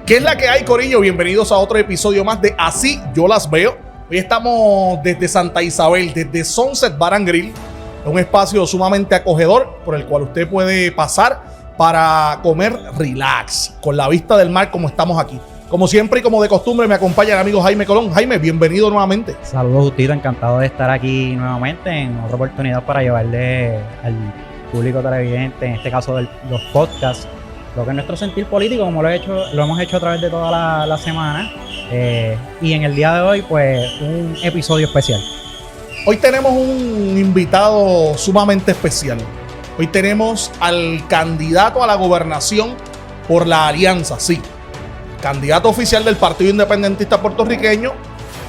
¿Qué es la que hay, corillo? Bienvenidos a otro episodio más de Así Yo Las Veo. Hoy estamos desde Santa Isabel, desde Sunset Bar and Grill, un espacio sumamente acogedor por el cual usted puede pasar para comer relax, con la vista del mar como estamos aquí. Como siempre y como de costumbre me acompaña el amigo Jaime Colón. Jaime, bienvenido nuevamente. Saludos, Justito, encantado de estar aquí nuevamente en otra oportunidad para llevarle al público televidente, en este caso de los podcasts, lo que es nuestro sentir político, como lo hemos hecho a través de toda la semana. Y en el día de hoy, pues, un episodio especial. Hoy tenemos un invitado sumamente especial. Hoy tenemos al candidato a la gobernación por la Alianza, sí. Candidato oficial del Partido Independentista Puertorriqueño,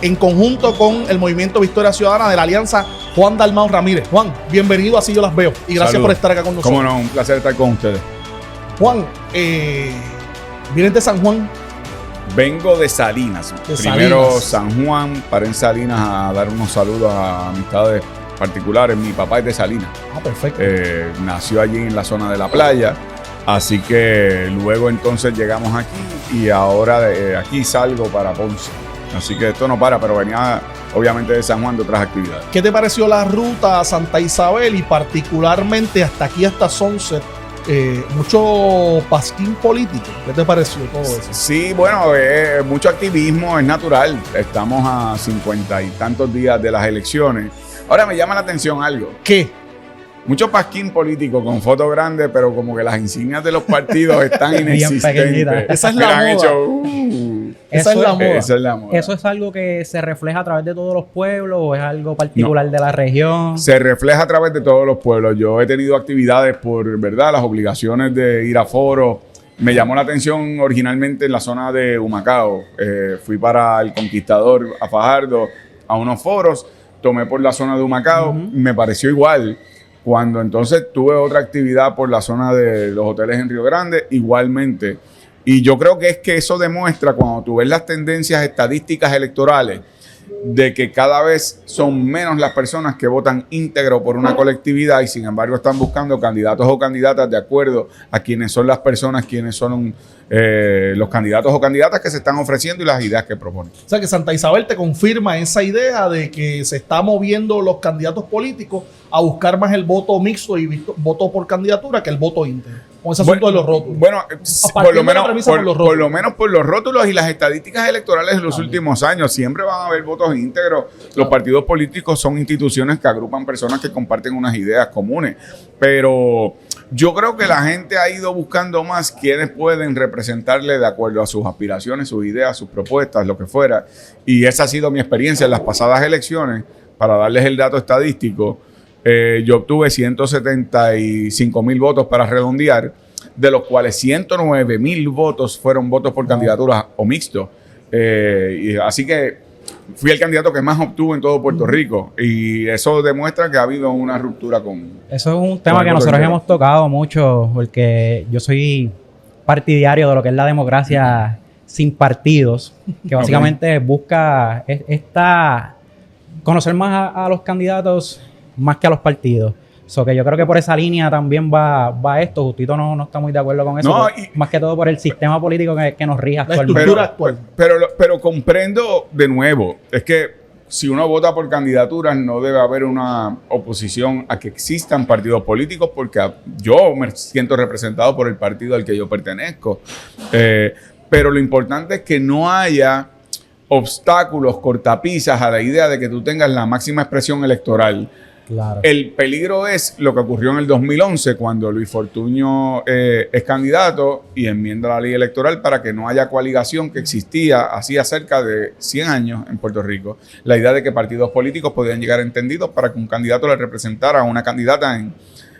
en conjunto con el Movimiento Victoria Ciudadana de la Alianza, Juan Dalmau Ramírez. Juan, bienvenido, Así Yo Las Veo. Y gracias Salud. Por estar acá con nosotros. Cómo no, un placer estar con ustedes. Juan, ¿vienes de San Juan? Vengo de Salinas. Primero San Juan, paré en Salinas a dar unos saludos a amistades particulares. Mi papá es de Salinas. Ah, perfecto. Nació allí en la zona de la playa. Así que luego entonces llegamos aquí y ahora de aquí salgo para Ponce. Así que esto no para, pero venía obviamente de San Juan de otras actividades. ¿Qué te pareció la ruta a Santa Isabel y particularmente hasta aquí, hasta Sunset? Mucho pasquín político. ¿Qué te pareció todo eso? Sí, bueno, mucho activismo, es natural. Estamos a 50 y tantos días de las elecciones. Ahora me llama la atención algo. ¿Qué? Mucho pasquín político con fotos grandes, pero como que las insignias de los partidos están Bien inexistentes. pequeñitas. Esa es la moda. Esa es la moda. Esa es la moda. ¿Eso es algo que se refleja a través de todos los pueblos o es algo particular de la región? Se refleja a través de todos los pueblos. Yo he tenido actividades por, ¿verdad?, las obligaciones de ir a foros. Me llamó la atención originalmente en la zona de Humacao. Fui para el Conquistador, a Fajardo, a unos foros. Tomé por la zona de Humacao. Me pareció igual. Cuando entonces tuve otra actividad por la zona de los hoteles en Río Grande, igualmente. Y yo creo que es que eso demuestra, cuando tú ves las tendencias estadísticas electorales, de que cada vez son menos las personas que votan íntegro por una colectividad y sin embargo están buscando candidatos o candidatas de acuerdo a quiénes son las personas, quiénes son los candidatos o candidatas que se están ofreciendo y las ideas que proponen. O sea que Santa Isabel te confirma esa idea de que se está moviendo los candidatos políticos a buscar más el voto mixto y voto por candidatura que el voto íntegro. Con ese asunto de los rótulos. Bueno, por lo menos por los rótulos y las estadísticas electorales de los últimos años, siempre van a haber votos íntegros. Los partidos políticos son instituciones que agrupan personas que comparten unas ideas comunes. Pero yo creo que la gente ha ido buscando más quienes pueden representarle de acuerdo a sus aspiraciones, sus ideas, sus propuestas, lo que fuera. Y esa ha sido mi experiencia en las pasadas elecciones. Para darles el dato estadístico, yo obtuve 175,000 votos para redondear, de los cuales 109,000 votos fueron votos por candidaturas o mixtos. Así que fui el candidato que más obtuvo en todo Puerto Rico y eso demuestra que ha habido una ruptura con... Eso es un tema que nosotros hemos tocado mucho porque yo soy partidario de lo que es la democracia sin partidos, que básicamente busca conocer más a los candidatos más que a los partidos. So que yo creo que por esa línea también va esto. Justito no está muy de acuerdo con eso. No, más que todo por el sistema político que nos rige actualmente. La estructura actual. Pero comprendo de nuevo, es que si uno vota por candidaturas no debe haber una oposición a que existan partidos políticos porque yo me siento representado por el partido al que yo pertenezco. Pero lo importante es que no haya obstáculos, cortapisas a la idea de que tú tengas la máxima expresión electoral. Claro. El peligro es lo que ocurrió en el 2011 cuando Luis Fortuño es candidato y enmienda la ley electoral para que no haya coaligación que existía hacía cerca de 100 años en Puerto Rico. La idea de que partidos políticos podían llegar entendidos para que un candidato le representara a una candidata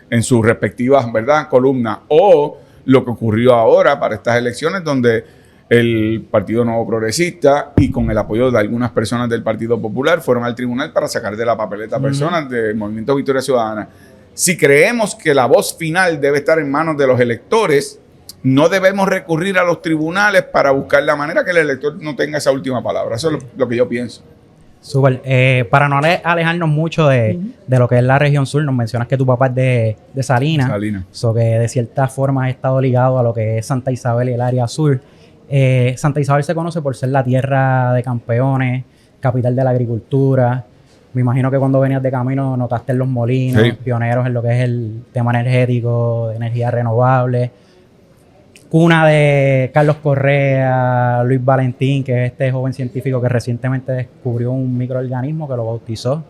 en sus respectivas, ¿verdad?, columnas. O lo que ocurrió ahora para estas elecciones donde el Partido Nuevo Progresista y con el apoyo de algunas personas del Partido Popular fueron al tribunal para sacar de la papeleta personas del Movimiento Victoria Ciudadana. Si creemos que la voz final debe estar en manos de los electores, no debemos recurrir a los tribunales para buscar la manera que el elector no tenga esa última palabra. Eso es lo que yo pienso. Súper. Para no alejarnos mucho de lo que es la región sur, nos mencionas que tu papá es de Salinas. Salinas. So que de cierta forma ha estado ligado a lo que es Santa Isabel y el área sur. Santa Isabel se conoce por ser la tierra de campeones, capital de la agricultura. Me imagino que cuando venías de camino notaste en los molinos, Sí. pioneros en lo que es el tema energético, de energía renovable. Cuna de Carlos Correa, Luis Valentín, que es este joven científico que recientemente descubrió un microorganismo que lo bautizó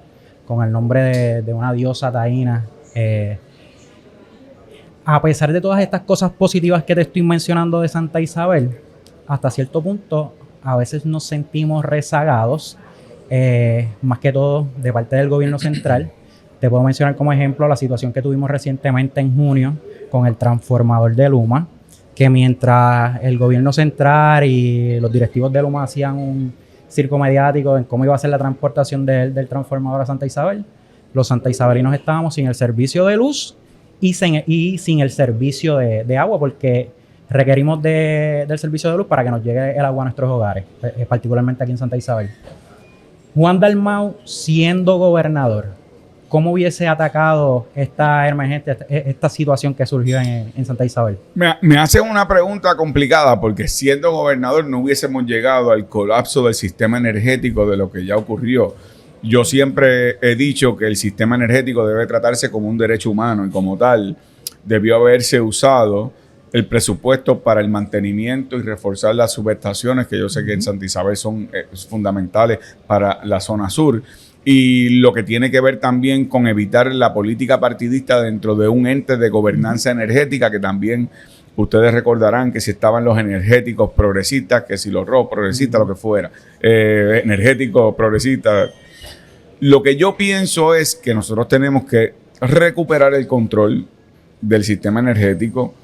con el nombre de una diosa taína. A pesar de todas estas cosas positivas que te estoy mencionando de Santa Isabel, hasta cierto punto a veces nos sentimos rezagados, más que todo de parte del gobierno central. Te puedo mencionar como ejemplo la situación que tuvimos recientemente en junio con el transformador de Luma, que mientras el gobierno central y los directivos de Luma hacían un circo mediático en cómo iba a ser la transportación del transformador a Santa Isabel, los santaisabelinos estábamos sin el servicio de luz y sin el servicio de agua, porque requerimos del servicio de luz para que nos llegue el agua a nuestros hogares, particularmente aquí en Santa Isabel. Juan Dalmau, siendo gobernador, ¿cómo hubiese atacado esta emergencia, esta situación que surgió en Santa Isabel? Me hacen una pregunta complicada porque siendo gobernador no hubiésemos llegado al colapso del sistema energético de lo que ya ocurrió. Yo siempre he dicho que el sistema energético debe tratarse como un derecho humano y como tal debió haberse usado el presupuesto para el mantenimiento y reforzar las subestaciones, que yo sé que en Santa Isabel son fundamentales para la zona sur. Y lo que tiene que ver también con evitar la política partidista dentro de un ente de gobernanza energética, que también ustedes recordarán que si estaban los energéticos progresistas, que si los rojos progresistas, lo que fuera, energéticos progresistas. Lo que yo pienso es que nosotros tenemos que recuperar el control del sistema energético.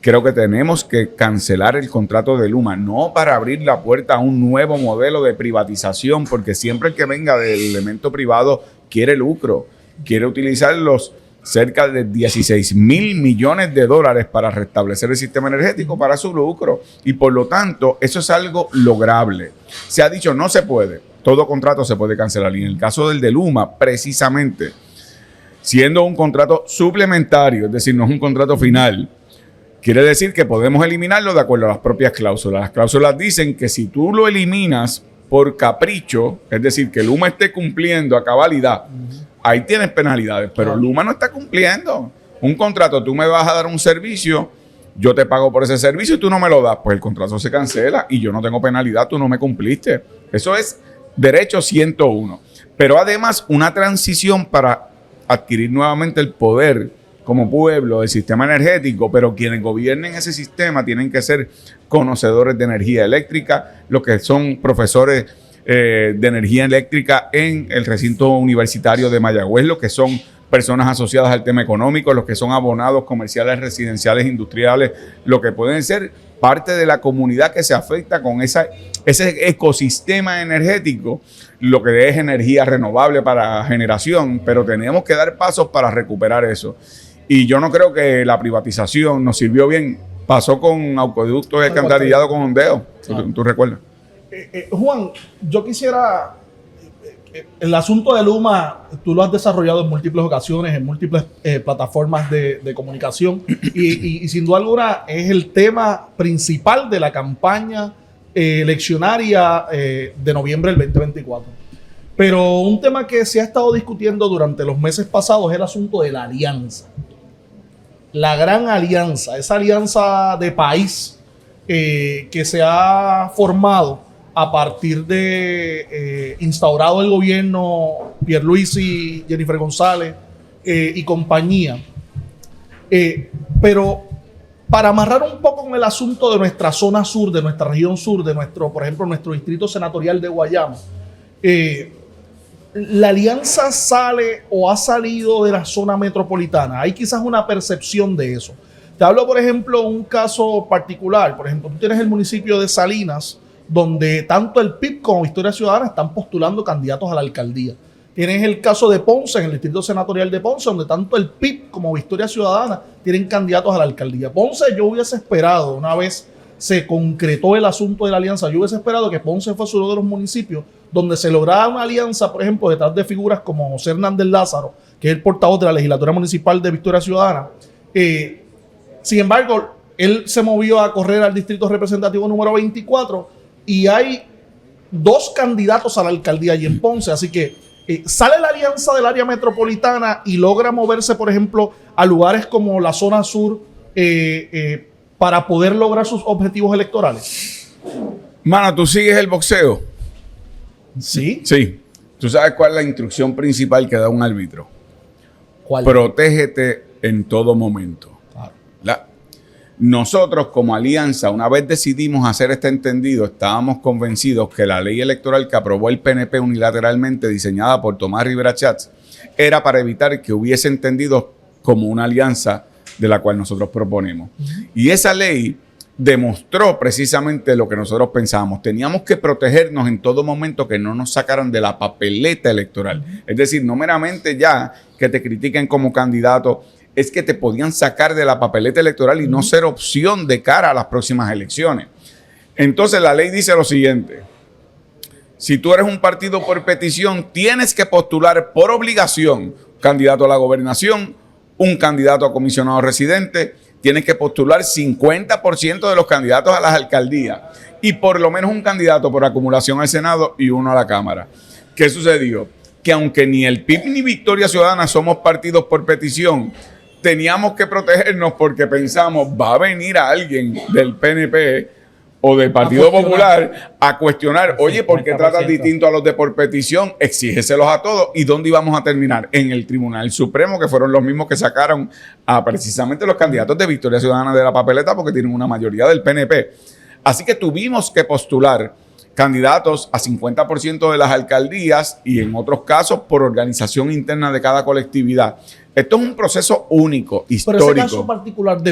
Creo que tenemos que cancelar el contrato de Luma, no para abrir la puerta a un nuevo modelo de privatización, porque siempre el que venga del elemento privado quiere lucro, quiere utilizar los cerca de 16,000 millones de dólares para restablecer el sistema energético para su lucro. Y por lo tanto, eso es algo lograble. Se ha dicho, no se puede, todo contrato se puede cancelar. Y en el caso del de Luma, precisamente, siendo un contrato suplementario, es decir, no es un contrato final, quiere decir que podemos eliminarlo de acuerdo a las propias cláusulas. Las cláusulas dicen que si tú lo eliminas por capricho, es decir, que Luma esté cumpliendo a cabalidad, ahí tienes penalidades, pero Luma no está cumpliendo. Un contrato, tú me vas a dar un servicio, yo te pago por ese servicio y tú no me lo das, pues el contrato se cancela y yo no tengo penalidad, tú no me cumpliste. Eso es derecho 101. Pero además una transición para adquirir nuevamente el poder como pueblo del sistema energético, pero quienes gobiernen ese sistema tienen que ser conocedores de energía eléctrica, los que son profesores de energía eléctrica en el recinto universitario de Mayagüez, los que son personas asociadas al tema económico, los que son abonados comerciales, residenciales, industriales, lo que pueden ser parte de la comunidad que se afecta con ese ecosistema energético, lo que es energía renovable para generación, pero tenemos que dar pasos para recuperar eso. Y yo no creo que la privatización nos sirvió bien. Pasó con acueductos y alcantarillado con ondeo. ¿Tú recuerdas? Juan, yo quisiera... El asunto de Luma, tú lo has desarrollado en múltiples ocasiones, en múltiples plataformas de comunicación y sin duda alguna es el tema principal de la campaña eleccionaria de noviembre del 2024. Pero un tema que se ha estado discutiendo durante los meses pasados es el asunto de la alianza. La gran alianza, esa alianza de país que se ha formado a partir de instaurado el gobierno Pierluisi, Jennifer González y compañía. Pero para amarrar un poco con el asunto de nuestra zona sur, de nuestra región sur, de nuestro, por ejemplo, nuestro distrito senatorial de Guayama, la alianza sale o ha salido de la zona metropolitana. Hay quizás una percepción de eso. Te hablo, por ejemplo, un caso particular. Por ejemplo, tú tienes el municipio de Salinas, donde tanto el PIB como Victoria Ciudadana están postulando candidatos a la alcaldía. Tienes el caso de Ponce, en el distrito senatorial de Ponce, donde tanto el PIB como Victoria Ciudadana tienen candidatos a la alcaldía. Ponce, yo hubiese esperado, una vez se concretó el asunto de la alianza, yo hubiese esperado que Ponce fuese uno de los municipios donde se lograra una alianza, por ejemplo, detrás de figuras como José Hernández Lázaro, que es el portavoz de la legislatura municipal de Victoria Ciudadana. Sin embargo, él se movió a correr al distrito representativo número 24 y hay 2 candidatos a la alcaldía allí en Ponce. Así que sale la alianza del área metropolitana y logra moverse, por ejemplo, a lugares como la zona sur para poder lograr sus objetivos electorales. Mano, ¿tú sigues el boxeo? Sí. Sí. ¿Tú sabes cuál es la instrucción principal que da un árbitro? ¿Cuál? Protégete en todo momento. Claro. Nosotros como alianza, una vez decidimos hacer este entendido, estábamos convencidos que la ley electoral que aprobó el PNP unilateralmente, diseñada por Tomás Rivera Chats, era para evitar que hubiese entendido como una alianza de la cual nosotros proponemos. Y esa ley demostró precisamente lo que nosotros pensábamos. Teníamos que protegernos en todo momento, que no nos sacaran de la papeleta electoral. Es decir, no meramente ya que te critiquen como candidato, es que te podían sacar de la papeleta electoral y no ser opción de cara a las próximas elecciones. Entonces la ley dice lo siguiente: si tú eres un partido por petición, tienes que postular por obligación un candidato a la gobernación, un candidato a comisionado residente, tienes que postular 50% de los candidatos a las alcaldías y por lo menos un candidato por acumulación al Senado y uno a la Cámara. ¿Qué sucedió? Que aunque ni el PIB ni Victoria Ciudadana somos partidos por petición, teníamos que protegernos porque pensamos, va a venir a alguien del PNP o del Partido Popular a cuestionar, oye, ¿por qué tratas distinto a los de por petición? Exígeselos a todos. ¿Y dónde íbamos a terminar? En el Tribunal Supremo, que fueron los mismos que sacaron a precisamente los candidatos de Victoria Ciudadana de la papeleta porque tienen una mayoría del PNP. Así que tuvimos que postular candidatos a 50% de las alcaldías y en otros casos por organización interna de cada colectividad. Esto es un proceso único, histórico. Pero ese caso particular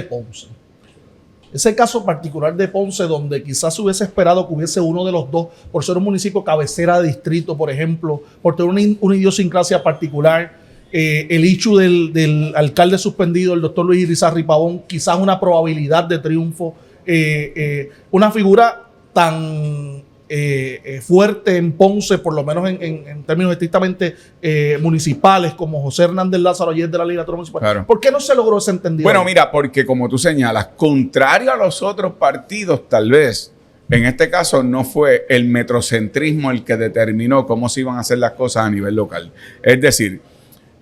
de Ponce, donde quizás se hubiese esperado que hubiese uno de los dos, por ser un municipio cabecera de distrito, por ejemplo, por tener una idiosincrasia particular, el issue del alcalde suspendido, el doctor Luis Irizarry Pavón, quizás una probabilidad de triunfo, una figura tan fuerte en Ponce, por lo menos en términos estrictamente municipales, como José Hernández Lázaro ayer de la legislatura municipal. Claro. ¿Por qué no se logró ese entendido? Bueno, mira, porque como tú señalas, contrario a los otros partidos, tal vez, en este caso no fue el metrocentrismo el que determinó cómo se iban a hacer las cosas a nivel local. Es decir,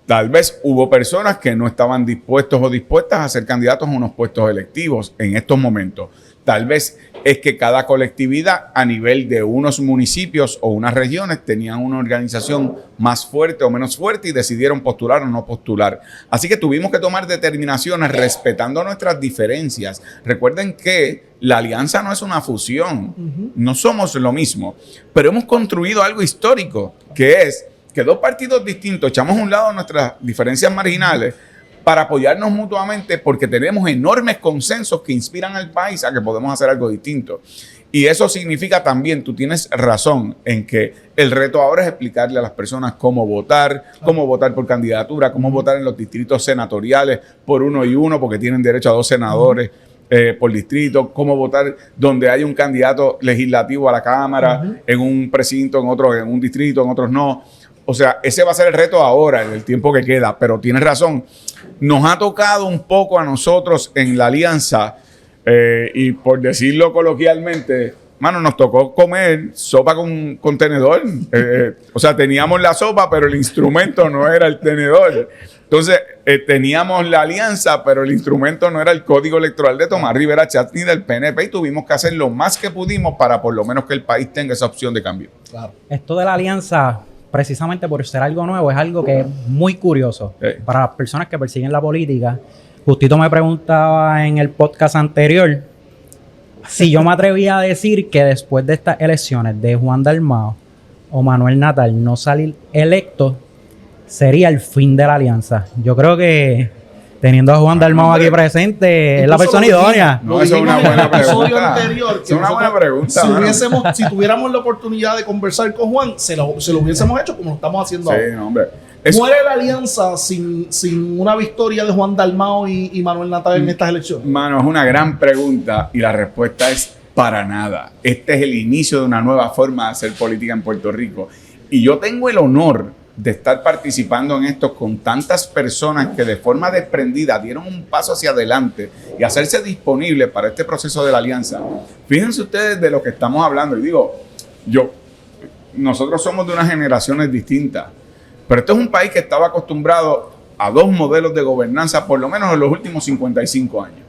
tal vez hubo personas que no estaban dispuestos o dispuestas a ser candidatos a unos puestos electivos en estos momentos. Tal vez es que cada colectividad a nivel de unos municipios o unas regiones tenían una organización más fuerte o menos fuerte y decidieron postular o no postular. Así que tuvimos que tomar determinaciones respetando nuestras diferencias. Recuerden que la alianza no es una fusión, no somos lo mismo, pero hemos construido algo histórico, que es que dos partidos distintos echamos a un lado nuestras diferencias marginales para apoyarnos mutuamente porque tenemos enormes consensos que inspiran al país a que podemos hacer algo distinto. Y eso significa también, tú tienes razón en que el reto ahora es explicarle a las personas cómo votar por candidatura, cómo votar en los distritos senatoriales por uno y uno porque tienen derecho a 2 senadores por distrito, cómo votar donde hay un candidato legislativo a la Cámara, en un precinto, en otro, en un distrito, en otros no. O sea, ese va a ser el reto ahora, en el tiempo que queda. Pero tienes razón, nos ha tocado un poco a nosotros en la alianza, y por decirlo coloquialmente, mano, nos tocó comer sopa con tenedor. O sea, teníamos la sopa, pero el instrumento no era el tenedor. Entonces, teníamos la alianza, pero el instrumento no era el código electoral de Tomás Rivera Chats ni del PNP, y tuvimos que hacer lo más que pudimos para por lo menos que el país tenga esa opción de cambio. Claro. Esto de la alianza, precisamente por ser algo nuevo, es algo que es muy curioso para las personas que persiguen la política. Justito me preguntaba en el podcast anterior si yo me atrevía a decir que después de estas elecciones de Juan Dalmau o Manuel Natal no salir electo sería el fin de la alianza. Yo creo que teniendo a Juan Dalmau aquí presente es la persona idónea. No, eso es una buena pregunta. Es una buena pregunta. Si tuviéramos la oportunidad de conversar con Juan, se lo hubiésemos hecho como lo estamos haciendo ahora. Sí, hombre. ¿Muere la alianza sin una victoria de Juan Dalmau y Manuel Natal en estas elecciones? Mano, es una gran pregunta y la respuesta es para nada. Este es el inicio de una nueva forma de hacer política en Puerto Rico. Y yo tengo el honor de estar participando en esto con tantas personas que de forma desprendida dieron un paso hacia adelante y hacerse disponibles para este proceso de la alianza. Fíjense ustedes de lo que estamos hablando. Y digo, nosotros somos de unas generaciones distintas, pero esto es un país que estaba acostumbrado a dos modelos de gobernanza, por lo menos en los últimos 55 años.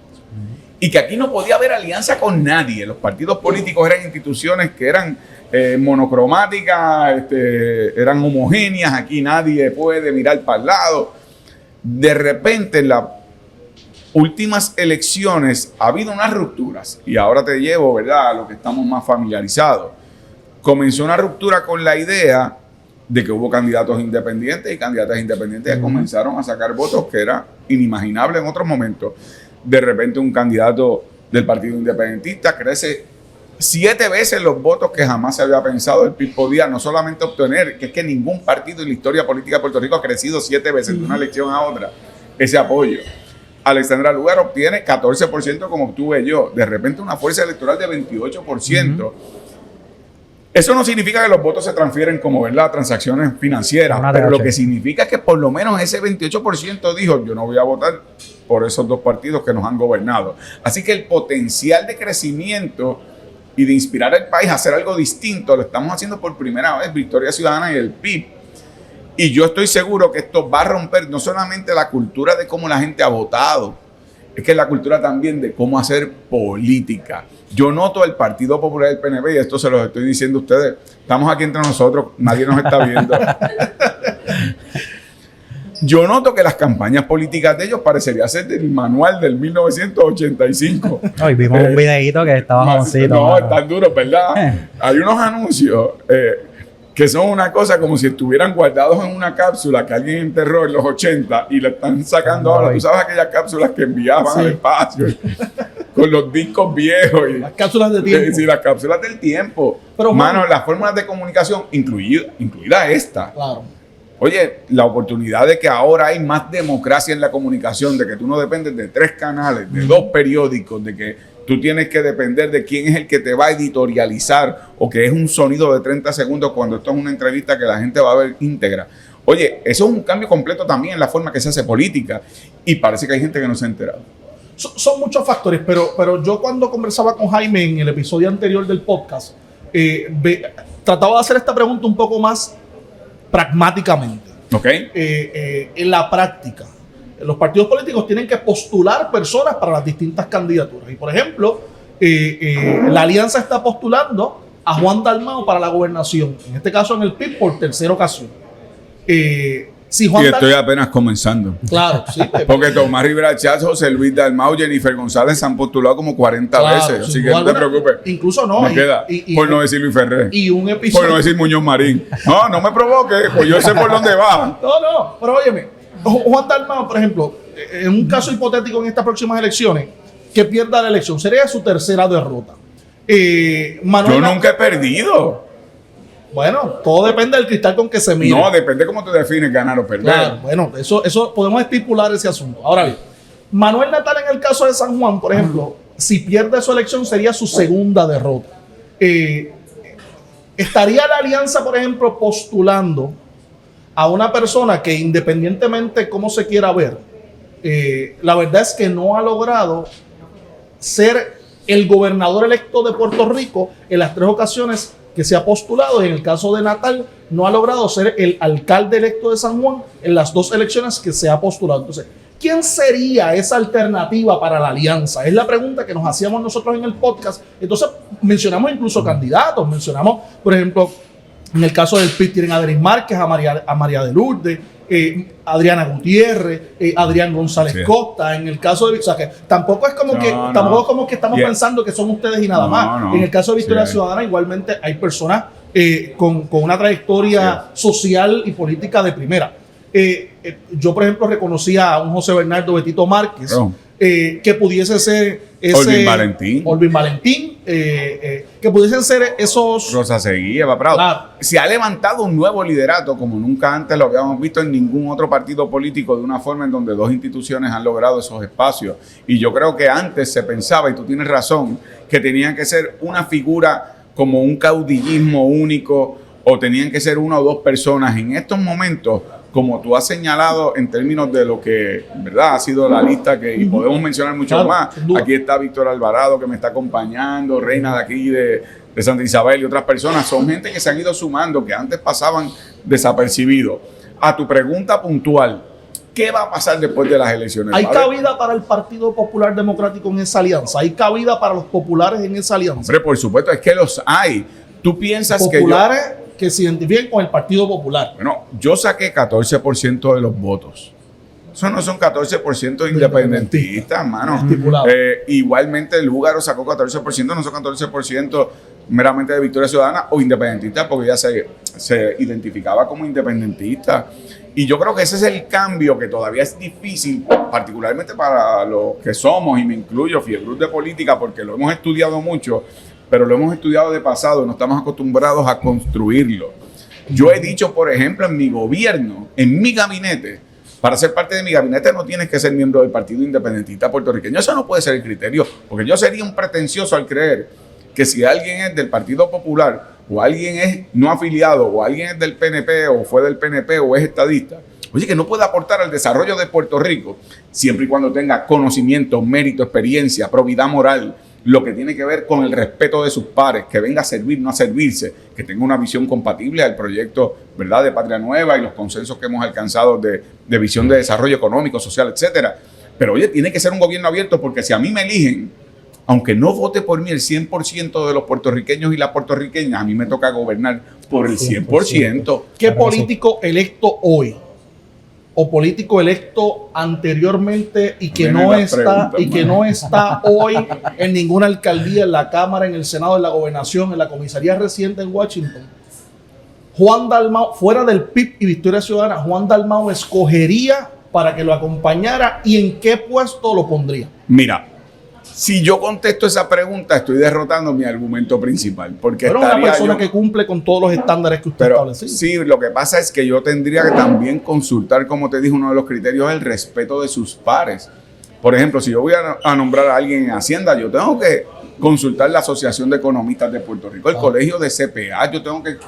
Y que aquí no podía haber alianza con nadie. Los partidos políticos eran instituciones que eran monocromáticas, eran homogéneas. Aquí nadie puede mirar para el lado. De repente, en las últimas elecciones ha habido unas rupturas. Y ahora te llevo, ¿verdad?, a lo que estamos más familiarizados. Comenzó una ruptura con la idea de que hubo candidatos independientes y candidatas independientes que comenzaron a sacar votos que era inimaginable en otros momentos. De repente un candidato del Partido Independentista crece 7 veces los votos que jamás se había pensado el PIB podía no solamente obtener, que es que ningún partido en la historia política de Puerto Rico ha crecido 7 veces de una elección a otra, ese apoyo. Alexandra Lugar obtiene 14% como obtuve yo. De repente una fuerza electoral de 28%. Eso no significa que los votos se transfieren como, ¿verdad?, transacciones financieras, pero lo que significa es que por lo menos ese 28% dijo, yo no voy a votar por esos dos partidos que nos han gobernado. Así que el potencial de crecimiento y de inspirar al país a hacer algo distinto lo estamos haciendo por primera vez, Victoria Ciudadana y el PIB. Y yo estoy seguro que esto va a romper no solamente la cultura de cómo la gente ha votado, es que es la cultura también de cómo hacer política. Yo noto el Partido Popular del PNP, y esto se los estoy diciendo a ustedes, estamos aquí entre nosotros, nadie nos está viendo. Yo noto que las campañas políticas de ellos parecería ser del manual del 1985. Hoy vimos un videíto que estaba jovencito. No, están duros, ¿verdad? Hay unos anuncios que son una cosa como si estuvieran guardados en una cápsula que alguien enterró en los 80 y la están sacando ahora. Tú sabes aquellas cápsulas que enviaban al espacio con los discos viejos. Y, las cápsulas de tiempo. Sí, las cápsulas del tiempo. Pero, mano, las fórmulas de comunicación, incluida esta. Claro. Oye, la oportunidad de que ahora hay más democracia en la comunicación, de que tú no dependes de 3 canales, de 2 periódicos, de que tú tienes que depender de quién es el que te va a editorializar o que es un sonido de 30 segundos cuando esto es una entrevista que la gente va a ver íntegra. Oye, eso es un cambio completo también en la forma que se hace política y parece que hay gente que no se ha enterado. Son muchos factores, pero yo cuando conversaba con Jaime en el episodio anterior del podcast, trataba de hacer esta pregunta un poco más pragmáticamente. Ok. En la práctica, los partidos políticos tienen que postular personas para las distintas candidaturas. Y por ejemplo, la alianza está postulando a Juan Dalmau para la gobernación, en este caso en el PIB por 3ª ocasión. Si Juan estoy apenas comenzando. Claro, sí. Porque Tomás Rivera Chatz, José Luis Dalmau, Jennifer González se han postulado como 40 veces. Así que no te preocupes. Incluso no. Me queda. Por no decir Luis Ferrer. Y un episodio. Por no decir Muñoz Marín. No me provoque, pues yo sé por dónde va. No, pero óyeme. Juan Dalmau, por ejemplo, en un caso hipotético en estas próximas elecciones, que pierda la elección, sería su 3ª derrota. Yo nunca he perdido. Bueno, todo depende del cristal con que se mire. No, depende cómo tú defines ganar o perder. Claro, bueno, eso podemos estipular ese asunto. Ahora bien, Manuel Natal en el caso de San Juan, por ejemplo, si pierde su elección sería su 2ª derrota. ¿Estaría la alianza, por ejemplo, postulando a una persona que independientemente cómo se quiera ver, la verdad es que no ha logrado ser el gobernador electo de Puerto Rico en las 3 ocasiones que se ha postulado? En el caso de Natal, no ha logrado ser el alcalde electo de San Juan en las 2 elecciones que se ha postulado. Entonces, ¿quién sería esa alternativa para la alianza? Es la pregunta que nos hacíamos nosotros en el podcast. Entonces, mencionamos incluso candidatos. Mencionamos, por ejemplo, en el caso del PIB tienen a Adrián Márquez, a María de Lourdes, Adriana Gutiérrez, Adrián González Costa. En el caso de... O sea, que tampoco es como que estamos pensando que son ustedes y nada más. En el caso de Victoria Ciudadana, igualmente hay personas con una trayectoria social y política de primera. Yo, por ejemplo, reconocía a un José Bernardo Betito Márquez, que pudiese ser ese... Olvin Valentín, que pudiesen ser esos... Rosa Seguí, Eva Prado. Claro. Se ha levantado un nuevo liderato como nunca antes lo habíamos visto en ningún otro partido político, de una forma en donde 2 instituciones han logrado esos espacios. Y yo creo que antes se pensaba, y tú tienes razón, que tenían que ser una figura como un caudillismo único o tenían que ser una o dos personas. En estos momentos, como tú has señalado en términos de lo que, ¿verdad?, ha sido la lista que y podemos mencionar mucho más. Aquí está Víctor Alvarado, que me está acompañando, Reina de aquí de Santa Isabel y otras personas. Son gente que se han ido sumando, que antes pasaban desapercibidos. A tu pregunta puntual, ¿qué va a pasar después de las elecciones? ¿Hay cabida para el Partido Popular Democrático en esa alianza? ¿Hay cabida para los populares en esa alianza? Hombre, por supuesto, es que los hay. Tú piensas populares que se identifiquen con el Partido Popular. Bueno, yo saqué 14% de los votos. Eso no son 14% independentistas, hermano. Igualmente el Lúgaro sacó 14%, no son 14% meramente de Victoria Ciudadana o independentistas, porque ya se identificaba como independentista. Y yo creo que ese es el cambio que todavía es difícil, particularmente para los que somos, y me incluyo, fiebrus de política, porque lo hemos estudiado mucho, pero lo hemos estudiado de pasado, no estamos acostumbrados a construirlo. Yo he dicho, por ejemplo, en mi gobierno, en mi gabinete, para ser parte de mi gabinete no tienes que ser miembro del Partido Independentista Puertorriqueño. Eso no puede ser el criterio, porque yo sería un pretencioso al creer que si alguien es del Partido Popular, o alguien es no afiliado, o alguien es del PNP, o fue del PNP, o es estadista, oye, que no puede aportar al desarrollo de Puerto Rico, siempre y cuando tenga conocimiento, mérito, experiencia, probidad moral, lo que tiene que ver con el respeto de sus pares, que venga a servir, no a servirse, que tenga una visión compatible al proyecto, ¿verdad?, de Patria Nueva y los consensos que hemos alcanzado de visión de desarrollo económico, social, etcétera. Pero oye, tiene que ser un gobierno abierto, porque si a mí me eligen, aunque no vote por mí el 100% de los puertorriqueños y las puertorriqueñas, a mí me toca gobernar por el 100%. ¿Qué político electo hoy o político electo anteriormente y que no está hoy en ninguna alcaldía, en la Cámara, en el Senado, en la Gobernación, en la comisaría residente en Washington, Juan Dalmau, fuera del PIB y Victoria Ciudadana, Juan Dalmau escogería para que lo acompañara, y en qué puesto lo pondría? Mira, si yo contesto esa pregunta, estoy derrotando mi argumento principal. Porque pero una persona que cumple con todos los estándares que usted estableció. Sí, lo que pasa es que yo tendría que también consultar, como te dije, uno de los criterios es el respeto de sus pares. Por ejemplo, si yo voy a nombrar a alguien en Hacienda, yo tengo que consultar la Asociación de Economistas de Puerto Rico, el Colegio de CPA, yo tengo que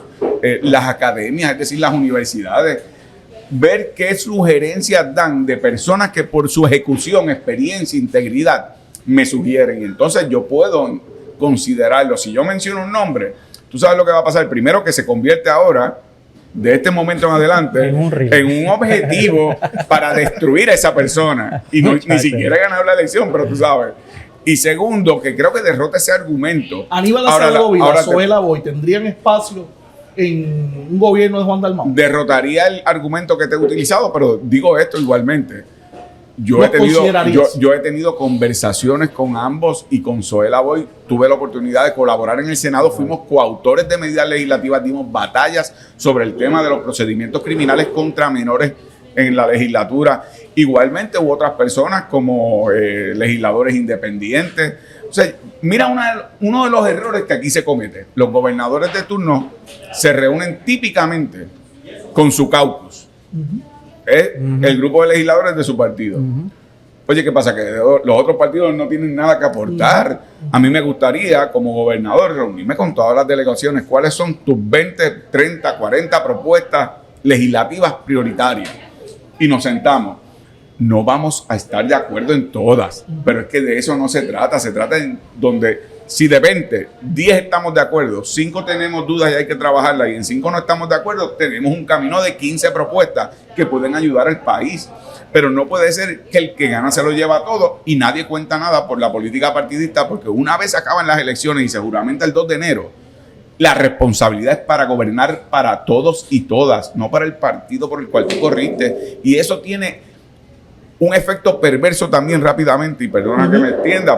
las academias, es decir, las universidades, ver qué sugerencias dan de personas que por su ejecución, experiencia, integridad, me sugieren, y entonces yo puedo considerarlo. Si yo menciono un nombre, tú sabes lo que va a pasar. Primero, que se convierte ahora, de este momento en adelante, en un objetivo para destruir a esa persona, y ni siquiera ganar la elección, pero tú sabes. Y segundo, que creo que derrota ese argumento. Aníbal Acevedo y Zoela Boy tendrían espacio en un gobierno de Juan Dalmau. Derrotaría el argumento que te he utilizado, pero digo esto igualmente. Yo he tenido conversaciones con ambos, y con Zoela Boy tuve la oportunidad de colaborar en el Senado. Fuimos coautores de medidas legislativas, dimos batallas sobre el tema de los procedimientos criminales contra menores en la legislatura. Igualmente hubo otras personas como legisladores independientes. O sea, mira uno de los errores que aquí se comete. Los gobernadores de turno se reúnen típicamente con su caucus. El grupo de legisladores de su partido. Oye, ¿qué pasa? Que los otros partidos no tienen nada que aportar. A mí me gustaría, como gobernador, reunirme con todas las delegaciones. ¿Cuáles son tus 20, 30, 40 propuestas legislativas prioritarias? Y nos sentamos. No vamos a estar de acuerdo en todas, pero es que de eso no se trata. Se trata en donde, si de 20, 10 estamos de acuerdo, 5 tenemos dudas y hay que trabajarlas, y en 5 no estamos de acuerdo, tenemos un camino de 15 propuestas que pueden ayudar al país. Pero no puede ser que el que gana se lo lleva todo y nadie cuenta nada por la política partidista, porque una vez acaban las elecciones, y seguramente el 2 de enero, la responsabilidad es para gobernar para todos y todas, no para el partido por el cual tú corriste. Y eso tiene un efecto perverso también, rápidamente, y perdona que me extienda,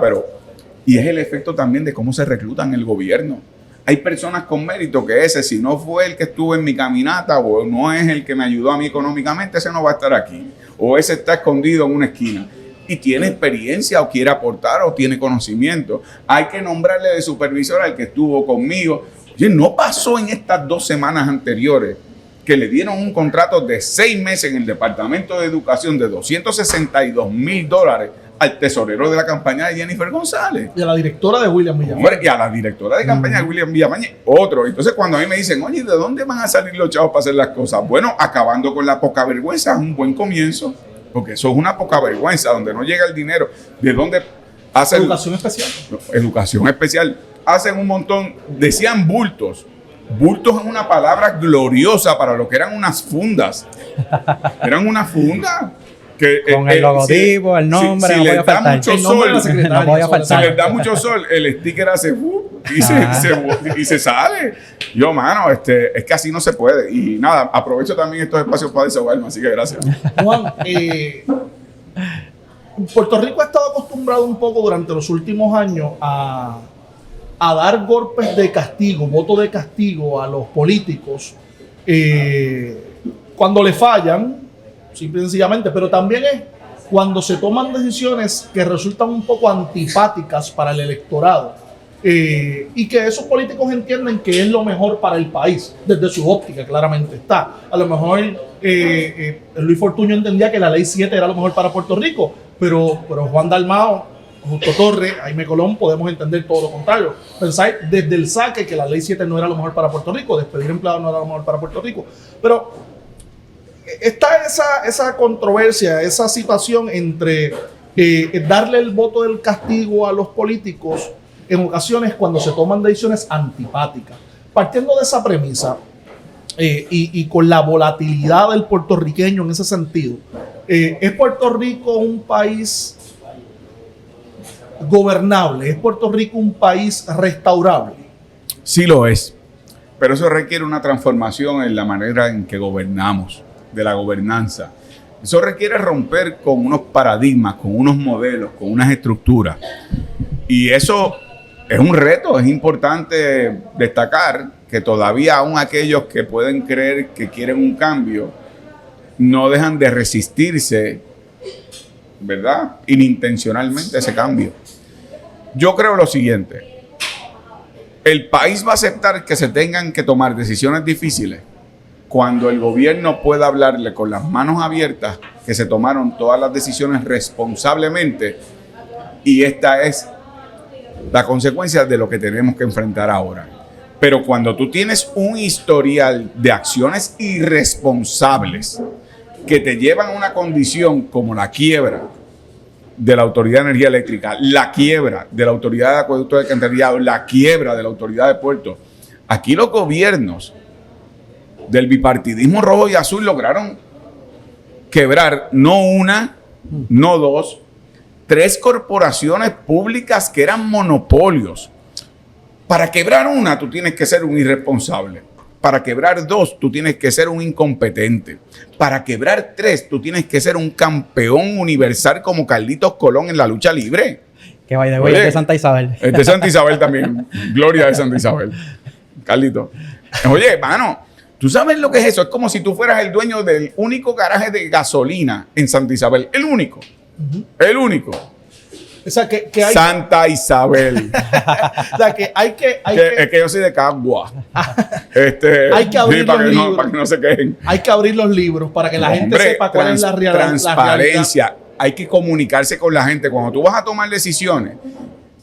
y es el efecto también de cómo se reclutan en el gobierno. Hay personas con mérito que ese, si no fue el que estuvo en mi caminata, o no es el que me ayudó a mí económicamente, ese no va a estar aquí. O ese está escondido en una esquina. Y tiene experiencia, o quiere aportar, o tiene conocimiento. Hay que nombrarle de supervisor al que estuvo conmigo. Oye, no pasó en estas 2 semanas anteriores que le dieron un contrato de 6 meses en el Departamento de Educación de $262,000 al tesorero de la campaña de Jennifer González. Y a la directora de William Villafañe. Hombre, y a la directora de campaña de William Villafañe, otro. Entonces, cuando a mí me dicen, oye, ¿de dónde van a salir los chavos para hacer las cosas? Bueno, acabando con la poca vergüenza es un buen comienzo, porque eso es una poca vergüenza, donde no llega el dinero. ¿De dónde hacen? Educación especial. Educación especial. Hacen un montón, decían bultos. Bultos es una palabra gloriosa para lo que eran unas fundas. Eran unas fundas. Que, con el logotipo, el nombre, si no les podía da faltar. mucho sol, no podía faltar. si les da mucho sol, el sticker hace y se sale. Yo, mano, es que así no se puede. Y nada, aprovecho también estos espacios para desahogarme, así que gracias. Juan, Puerto Rico ha estado acostumbrado un poco durante los últimos años a dar golpes de castigo, voto de castigo a los políticos cuando le fallan, simple y sencillamente, pero también es cuando se toman decisiones que resultan un poco antipáticas para el electorado y que esos políticos entienden que es lo mejor para el país, desde su óptica claramente está. A lo mejor Luis Fortuño entendía que la Ley 7 era lo mejor para Puerto Rico, pero Juan Dalmao, Justo Torres, Jaime Colón, podemos entender todo lo contrario. Pensar desde el saque que la Ley 7 no era lo mejor para Puerto Rico, despedir empleados no era lo mejor para Puerto Rico, pero está esa controversia, esa situación entre darle el voto del castigo a los políticos en ocasiones cuando se toman decisiones antipáticas. Partiendo de esa premisa y con la volatilidad del puertorriqueño en ese sentido, ¿es Puerto Rico un país gobernable? ¿Es Puerto Rico un país restaurable? Sí lo es, pero eso requiere una transformación en la manera en que gobernamos, de la gobernanza. Eso requiere romper con unos paradigmas, con unos modelos, con unas estructuras. Y eso es un reto. Es importante destacar que todavía aún aquellos que pueden creer que quieren un cambio no dejan de resistirse, ¿verdad?, inintencionalmente a ese cambio. Yo creo lo siguiente: el país va a aceptar que se tengan que tomar decisiones difíciles cuando el gobierno pueda hablarle con las manos abiertas que se tomaron todas las decisiones responsablemente, y esta es la consecuencia de lo que tenemos que enfrentar ahora. Pero cuando tú tienes un historial de acciones irresponsables que te llevan a una condición como la quiebra de la Autoridad de Energía Eléctrica, la quiebra de la Autoridad de Acueducto de Alcantarillado, la quiebra de la Autoridad de Puertos, aquí los gobiernos del bipartidismo rojo y azul lograron quebrar no una, no dos, 3 corporaciones públicas que eran monopolios. Para quebrar una, tú tienes que ser un irresponsable. Para quebrar 2, tú tienes que ser un incompetente. Para quebrar 3, tú tienes que ser un campeón universal como Carlitos Colón en la lucha libre. Que vaya de güey, es de Santa Isabel. Es de Santa Isabel también. Gloria de Santa Isabel. Carlitos. Oye, hermano, ¿tú sabes lo que es eso? Es como si tú fueras el dueño del único garaje de gasolina en Santa Isabel. El único. El único. O sea, que hay... Santa Isabel. O sea, que hay que... Es que yo soy de Cagua. Hay que abrir los libros. Para que no se quejen. Hay que abrir los libros para que la gente sepa cuál es la realidad. Transparencia. Hay que comunicarse con la gente. Cuando tú vas a tomar decisiones,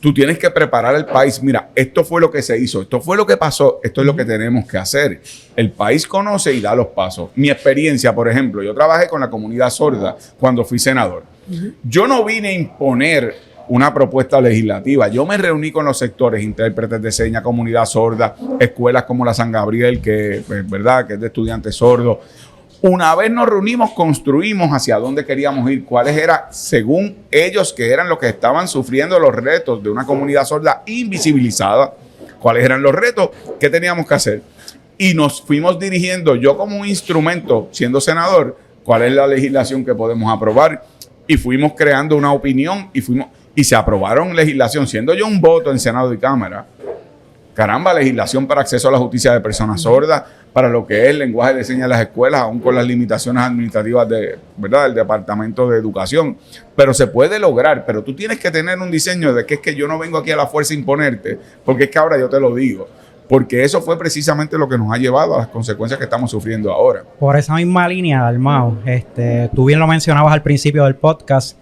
tú tienes que preparar al país. Mira, esto fue lo que se hizo, esto fue lo que pasó, esto es lo que tenemos que hacer. El país conoce y da los pasos. Mi experiencia, por ejemplo, yo trabajé con la comunidad sorda cuando fui senador. Yo no vine a imponer una propuesta legislativa. Yo me reuní con los sectores, intérpretes de señas, comunidad sorda, escuelas como la San Gabriel, que, pues, ¿verdad?, que es de estudiantes sordos. Una vez nos reunimos, construimos hacia dónde queríamos ir, cuáles eran, según ellos, que eran los que estaban sufriendo los retos de una comunidad sorda invisibilizada, cuáles eran los retos, qué teníamos que hacer. Y nos fuimos dirigiendo, yo como un instrumento, siendo senador, cuál es la legislación que podemos aprobar, y fuimos creando una opinión y se aprobaron legislación, siendo yo un voto en Senado y Cámara. Caramba, legislación para acceso a la justicia de personas sordas, para lo que es el lenguaje de señas en las escuelas, aún con las limitaciones administrativas ¿verdad?, del Departamento de Educación. Pero se puede lograr, pero tú tienes que tener un diseño de que es que yo no vengo aquí a la fuerza a imponerte, porque es que ahora yo te lo digo. Porque eso fue precisamente lo que nos ha llevado a las consecuencias que estamos sufriendo ahora. Por esa misma línea, Dalmau, tú bien lo mencionabas al principio del podcast,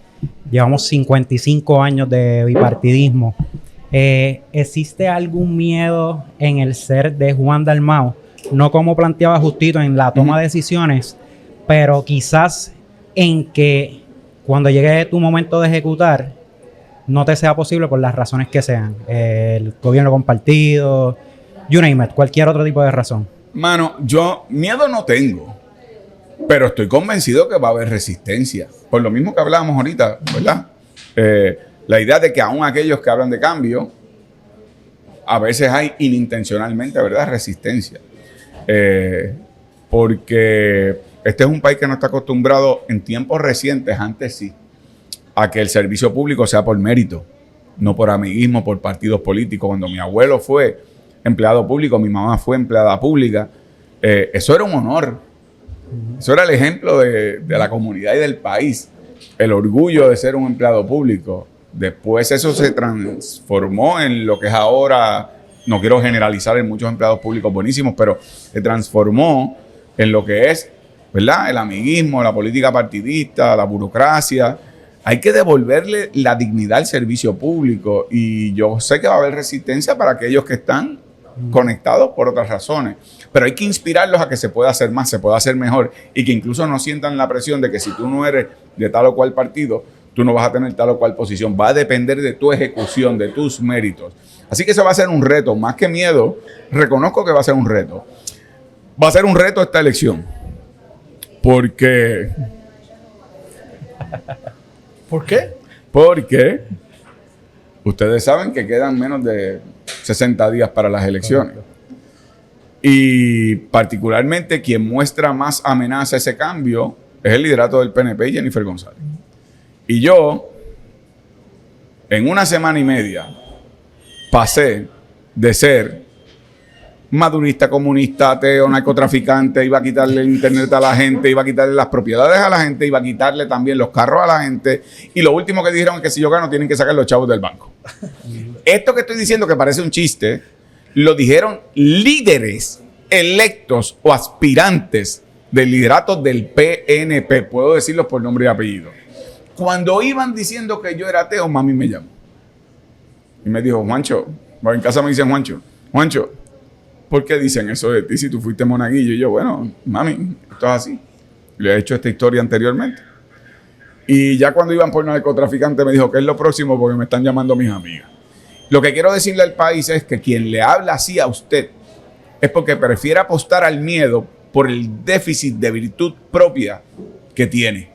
llevamos 55 años de bipartidismo. ¿Existe algún miedo en el ser de Juan Dalmau? No como planteaba Justito en la toma de decisiones, pero quizás en que cuando llegue tu momento de ejecutar, no te sea posible por las razones que sean. El gobierno compartido, you name it, cualquier otro tipo de razón. Mano, yo miedo no tengo, pero estoy convencido que va a haber resistencia. Por lo mismo que hablábamos ahorita, ¿verdad? La idea de que aún aquellos que hablan de cambio, a veces hay inintencionalmente, ¿verdad?, resistencia. Porque este es un país que no está acostumbrado en tiempos recientes, antes sí, a que el servicio público sea por mérito, no por amiguismo, por partidos políticos. Cuando mi abuelo fue empleado público, mi mamá fue empleada pública, eso era un honor. Eso era el ejemplo de la comunidad y del país, el orgullo de ser un empleado público. Después eso se transformó en lo que es ahora, no quiero generalizar en muchos empleados públicos buenísimos, pero se transformó en lo que es, ¿verdad?, el amiguismo, la política partidista, la burocracia. Hay que devolverle la dignidad al servicio público y yo sé que va a haber resistencia para aquellos que están conectados por otras razones, pero hay que inspirarlos a que se pueda hacer más, se pueda hacer mejor y que incluso no sientan la presión de que si tú no eres de tal o cual partido, tú no vas a tener tal o cual posición. Va a depender de tu ejecución, de tus méritos. Así que eso va a ser un reto, más que miedo, reconozco que va a ser un reto. Va a ser un reto esta elección, porque... ¿Por qué? Porque ustedes saben que quedan menos de 60 días para las elecciones. Y particularmente quien muestra más amenaza a ese cambio es el liderato del PNP y Jennifer González. Y yo, en una semana y media, pasé de ser madurista, comunista, ateo, narcotraficante, iba a quitarle el internet a la gente, iba a quitarle las propiedades a la gente, iba a quitarle también los carros a la gente. Y lo último que dijeron es que si yo gano tienen que sacar los chavos del banco. Esto que estoy diciendo que parece un chiste, lo dijeron líderes electos o aspirantes del liderato del PNP. Puedo decirlos por nombre y apellido. Cuando iban diciendo que yo era ateo, mami me llamó. Y me dijo, Juancho, bueno, en casa me dicen Juancho, ¿por qué dicen eso de ti si tú fuiste monaguillo? Y yo, bueno, mami, esto es así. Le he hecho esta historia anteriormente. Y ya cuando iban por narcotraficante me dijo, ¿qué es lo próximo? Porque me están llamando mis amigas. Lo que quiero decirle al país es que quien le habla así a usted es porque prefiere apostar al miedo por el déficit de virtud propia que tiene.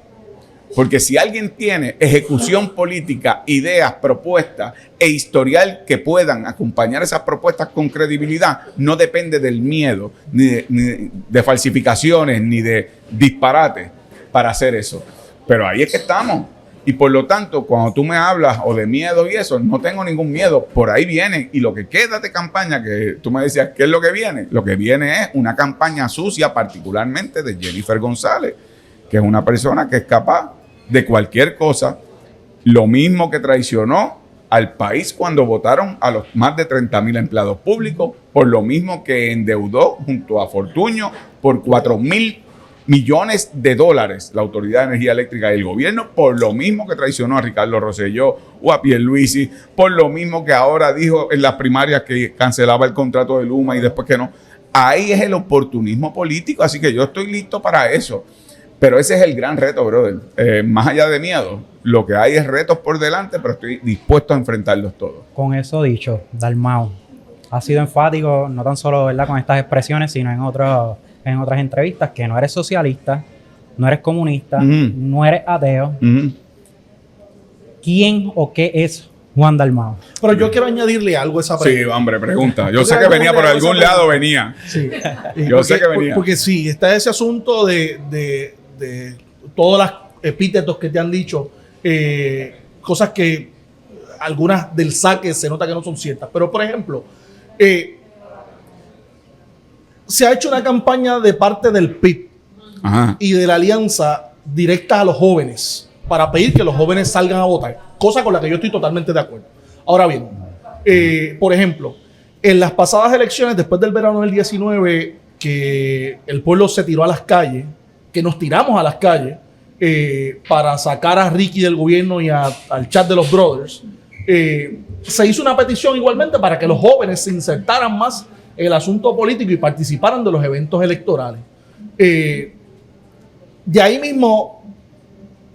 Porque si alguien tiene ejecución política, ideas, propuestas e historial que puedan acompañar esas propuestas con credibilidad, no depende del miedo, ni de falsificaciones, ni de disparates para hacer eso. Pero ahí es que estamos. Y por lo tanto, cuando tú me hablas o de miedo y eso, no tengo ningún miedo. Por ahí viene. Y lo que queda de campaña, que tú me decías, ¿qué es lo que viene? Lo que viene es una campaña sucia, particularmente de Jennifer González, que es una persona que es capaz de cualquier cosa, lo mismo que traicionó al país cuando votaron a los más de 30,000 empleados públicos, por lo mismo que endeudó junto a Fortuño por 4,000 millones de dólares la Autoridad de Energía Eléctrica y el gobierno, por lo mismo que traicionó a Ricardo Rosselló o a Pierluisi, por lo mismo que ahora dijo en las primarias que cancelaba el contrato de Luma y después que no. Ahí es el oportunismo político, así que yo estoy listo para eso. Pero ese es el gran reto, brother. Más allá de miedo, lo que hay es retos por delante, pero estoy dispuesto a enfrentarlos todos. Con eso dicho, Dalmau ha sido enfático, no tan solo, ¿verdad?, con estas expresiones, sino en otras entrevistas, que no eres socialista, no eres comunista, no eres ateo. ¿Quién o qué es Juan Dalmau? Pero yo quiero añadirle algo a esa pregunta. Sí, hombre, pregunta. Yo sé que venía por algún lado, venía. Sí. Yo sé que venía. Porque sí, está ese asunto de todos los epítetos que te han dicho, cosas que algunas del saque se nota que no son ciertas. Pero, por ejemplo, se ha hecho una campaña de parte del PIB y de la alianza directa a los jóvenes para pedir que los jóvenes salgan a votar, cosa con la que yo estoy totalmente de acuerdo. Ahora bien, por ejemplo, en las pasadas elecciones, después del verano del 19, que el pueblo se tiró a las calles, que nos tiramos a las calles, para sacar a Ricky del gobierno y al chat de los brothers, se hizo una petición igualmente para que los jóvenes se insertaran más en el asunto político y participaran de los eventos electorales. De ahí mismo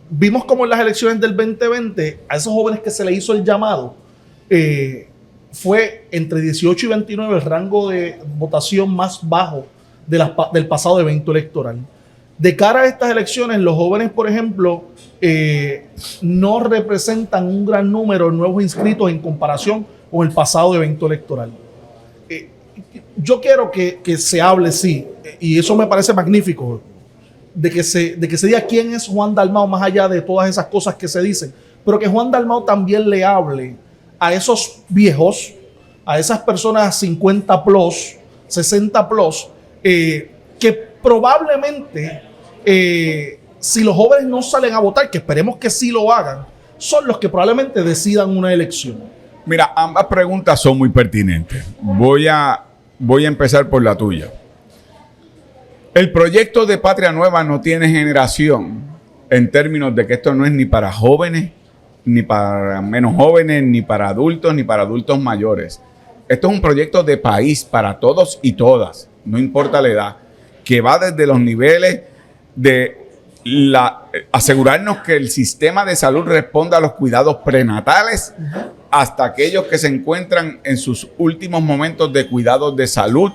vimos como en las elecciones del 2020 a esos jóvenes que se le hizo el llamado, fue entre 18 y 29 el rango de votación más bajo del pasado evento electoral. De cara a estas elecciones, los jóvenes, por ejemplo, no representan un gran número de nuevos inscritos en comparación con el pasado evento electoral. Yo quiero que se hable, sí, y eso me parece magnífico, de que se diga quién es Juan Dalmau más allá de todas esas cosas que se dicen, pero que Juan Dalmau también le hable a esos viejos, a esas personas 50 plus, 60 plus, que probablemente, si los jóvenes no salen a votar, que esperemos que sí lo hagan, son los que probablemente decidan una elección. Mira, ambas preguntas son muy pertinentes. Voy a empezar por la tuya. El proyecto de Patria Nueva no tiene generación en términos de que esto no es ni para jóvenes, ni para menos jóvenes, ni para adultos, ni para adultos mayores. Esto es un proyecto de país para todos y todas, no importa la edad, que va desde los niveles de asegurarnos que el sistema de salud responda a los cuidados prenatales hasta aquellos que se encuentran en sus últimos momentos de cuidados de salud.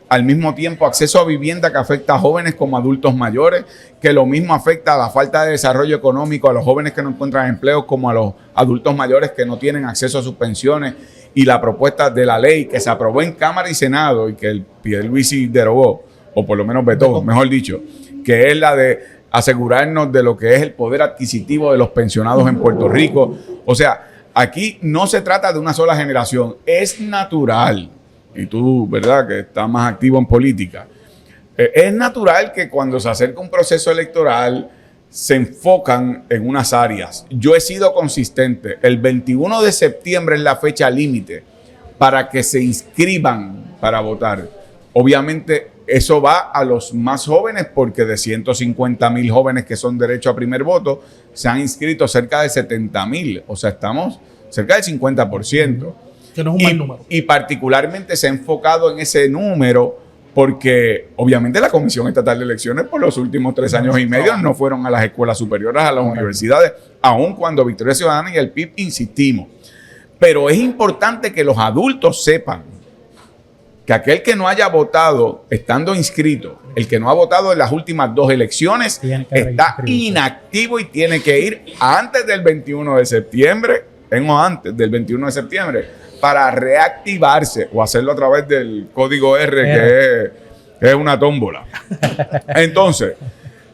Al mismo tiempo, acceso a vivienda que afecta a jóvenes como adultos mayores, que lo mismo afecta a la falta de desarrollo económico a los jóvenes que no encuentran empleo, como a los adultos mayores que no tienen acceso a sus pensiones. Y la propuesta de la ley que se aprobó en Cámara y Senado y que el Pierluisi derogó, o por lo menos vetó, mejor dicho, que es la de asegurarnos de lo que es el poder adquisitivo de los pensionados en Puerto Rico. O sea, aquí no se trata de una sola generación, es natural. Y tú, ¿verdad?, que estás más activo en política. Es natural que cuando se acerca un proceso electoral se enfocan en unas áreas. Yo he sido consistente. El 21 de septiembre es la fecha límite para que se inscriban para votar. Obviamente, eso va a los más jóvenes porque de 150,000 jóvenes que son derecho a primer voto, se han inscrito cerca de 70,000. O sea, estamos cerca del 50%. Que no es un mal número. Y particularmente se ha enfocado en ese número porque obviamente la Comisión Estatal de Elecciones por los últimos 3 años y medio no fueron a las escuelas superiores, a las universidades, aun cuando Victoria Ciudadana y el PIB insistimos. Pero es importante que los adultos sepan que aquel que no haya votado estando inscrito, el que no ha votado en las últimas 2 elecciones, está inactivo y tiene que ir antes del 21 de septiembre, para reactivarse o hacerlo a través del código R, que es una tómbola. Entonces,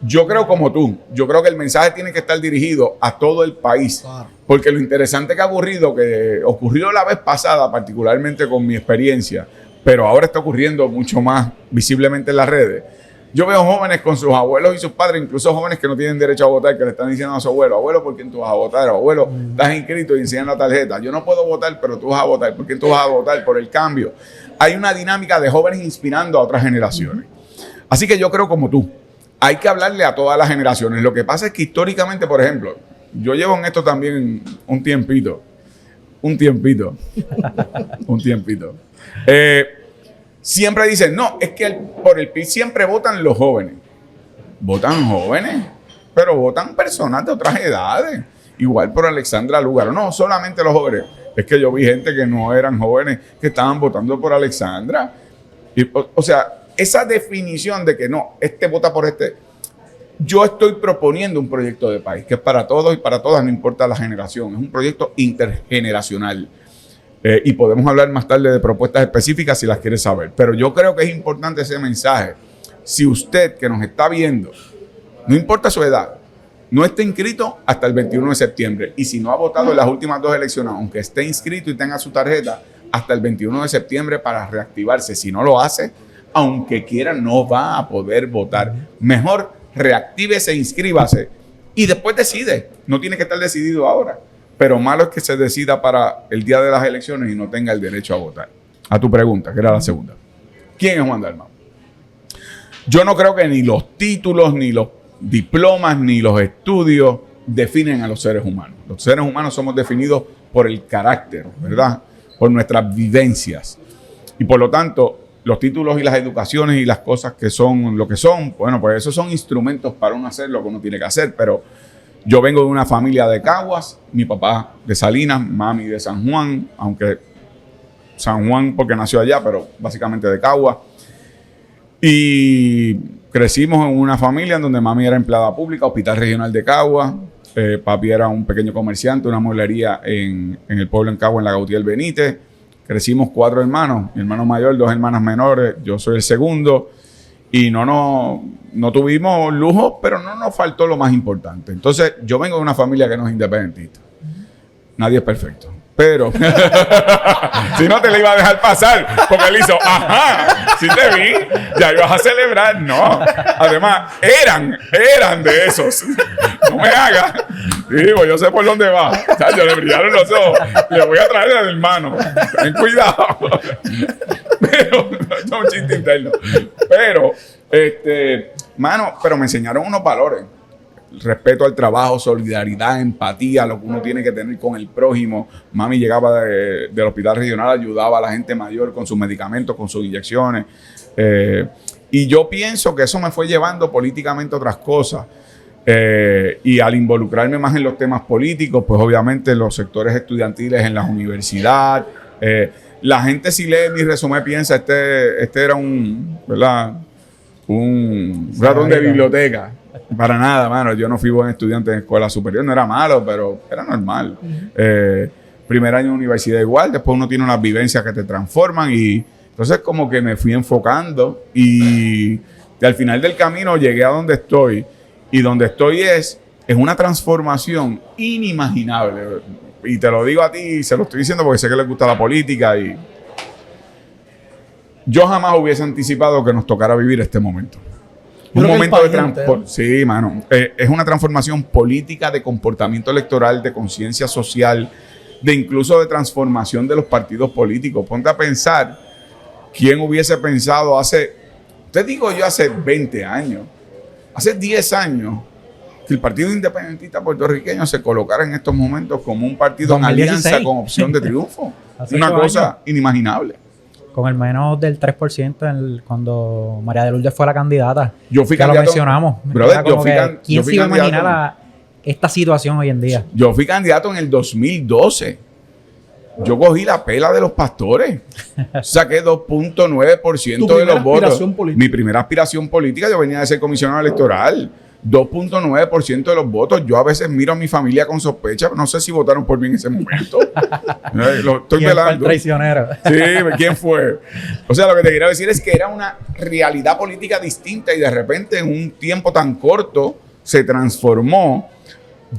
yo creo como tú, yo creo que el mensaje tiene que estar dirigido a todo el país, porque lo interesante que ocurrió la vez pasada, particularmente con mi experiencia, pero ahora está ocurriendo mucho más visiblemente en las redes. Yo veo jóvenes con sus abuelos y sus padres, incluso jóvenes que no tienen derecho a votar, que le están diciendo a su abuelo, abuelo, ¿por quién tú vas a votar? Abuelo, estás inscrito y enseñan la tarjeta. Yo no puedo votar, pero tú vas a votar. ¿Por quién tú vas a votar? Por el cambio. Hay una dinámica de jóvenes inspirando a otras generaciones. Así que yo creo como tú, hay que hablarle a todas las generaciones. Lo que pasa es que históricamente, por ejemplo, yo llevo en esto también un tiempito. Siempre dicen, no, es que por el PIB siempre votan los jóvenes. Votan jóvenes, pero votan personas de otras edades. Igual por Alexandra Lúgaro. No, solamente los jóvenes. Es que yo vi gente que no eran jóvenes que estaban votando por Alexandra. O sea, esa definición de que no, este vota por este. Yo estoy proponiendo un proyecto de país que es para todos y para todas, no importa la generación. Es un proyecto intergeneracional. Y podemos hablar más tarde de propuestas específicas si las quiere saber. Pero yo creo que es importante ese mensaje. Si usted que nos está viendo, no importa su edad, no está inscrito hasta el 21 de septiembre. Y si no ha votado en las últimas 2 elecciones, aunque esté inscrito y tenga su tarjeta, hasta el 21 de septiembre para reactivarse. Si no lo hace, aunque quiera, no va a poder votar. Mejor reactívese, inscríbase y después decide. No tiene que estar decidido ahora. Pero malo es que se decida para el día de las elecciones y no tenga el derecho a votar. A tu pregunta, que era la segunda. ¿Quién es Juan Dalmau? Yo no creo que ni los títulos, ni los diplomas ni los estudios definen a los seres humanos. Los seres humanos somos definidos por el carácter, ¿verdad? Por nuestras vivencias. Y por lo tanto, los títulos y las educaciones y las cosas que son lo que son, bueno, pues esos son instrumentos para uno hacer lo que uno tiene que hacer. Pero yo vengo de una familia de Caguas, mi papá de Salinas, mami de San Juan, aunque San Juan porque nació allá, pero básicamente de Caguas. Y crecimos en una familia en donde mami era empleada pública, Hospital Regional de Caguas. Papi era un pequeño comerciante, una mueblería en el pueblo en Caguas, en la Gautier Benítez. Crecimos 4 hermanos, mi hermano mayor, 2 hermanas menores, yo soy el segundo. Y no tuvimos lujo, pero no nos faltó lo más importante. Entonces, yo vengo de una familia que no es independentista. Nadie es perfecto. Pero, si no te le iba a dejar pasar, porque él hizo, ajá, si te vi, ya ibas a celebrar. No, además, eran de esos. No me hagas. Digo, yo sé por dónde va. O sea, yo le brillaron los ojos. Le voy a traer al hermano. Ten cuidado. Pero, esto es un chiste interno. Pero, pero me enseñaron unos valores. Respeto al trabajo, solidaridad, empatía, lo que uno tiene que tener con el prójimo. Mami llegaba del hospital regional, ayudaba a la gente mayor con sus medicamentos, con sus inyecciones. Y yo pienso que eso me fue llevando políticamente a otras cosas. Y al involucrarme más en los temas políticos, pues obviamente en los sectores estudiantiles, en las universidades. La gente si lee mi resumen piensa, este era un ratón de biblioteca. Para nada, mano. Yo no fui buen estudiante en escuela superior. No era malo, pero era normal. Primer año de universidad igual. Después uno tiene unas vivencias que te transforman. Y entonces como que me fui enfocando. Y al final del camino llegué a donde estoy. Y donde estoy es una transformación inimaginable. Y te lo digo a ti y se lo estoy diciendo porque sé que les gusta la política. Y yo jamás hubiese anticipado que nos tocara vivir este momento. Un momento de transformación. Sí, mano. Es una transformación política, de comportamiento electoral, de conciencia social, de incluso de transformación de los partidos políticos. Ponte a pensar quién hubiese pensado hace 20 años, hace 10 años, que el Partido Independentista Puertorriqueño se colocara en estos momentos como un partido 2016. En alianza con opción de triunfo. Una cosa inimaginable. Con el menos del 3% cuando María de Lourdes fue la candidata. Yo fui candidato. Lo mencionamos. Brother, ¿Quién se iba a imaginar esta situación hoy en día? Yo fui candidato en el 2012. Yo cogí la pela de los pastores. Saqué 2.9% de los votos. Mi primera aspiración política, yo venía de ser comisionado electoral. 2.9% de los votos. Yo a veces miro a mi familia con sospecha. No sé si votaron por mí en ese momento. Lo estoy ¿Quién velando. fue el traicionero? Sí, ¿quién fue? O sea, lo que te quiero decir es que era una realidad política distinta y de repente en un tiempo tan corto se transformó.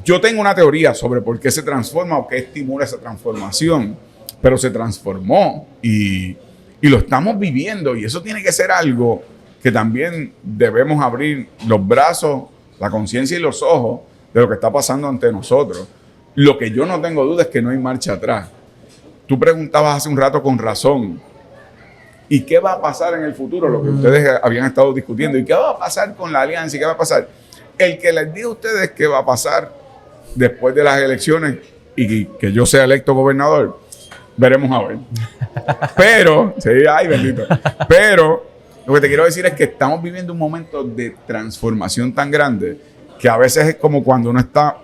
Yo tengo una teoría sobre por qué se transforma o qué estimula esa transformación, pero se transformó y lo estamos viviendo y eso tiene que ser algo que también debemos abrir los brazos, la conciencia y los ojos de lo que está pasando ante nosotros. Lo que yo no tengo duda es que no hay marcha atrás. Tú preguntabas hace un rato con razón, ¿y qué va a pasar en el futuro? Lo que ustedes habían estado discutiendo. ¿Y qué va a pasar con la alianza? ¿Y qué va a pasar? El que les diga a ustedes qué va a pasar después de las elecciones y que yo sea electo gobernador, veremos a ver. Pero, sí, ay bendito. Pero lo que te quiero decir es que estamos viviendo un momento de transformación tan grande que a veces es como cuando uno está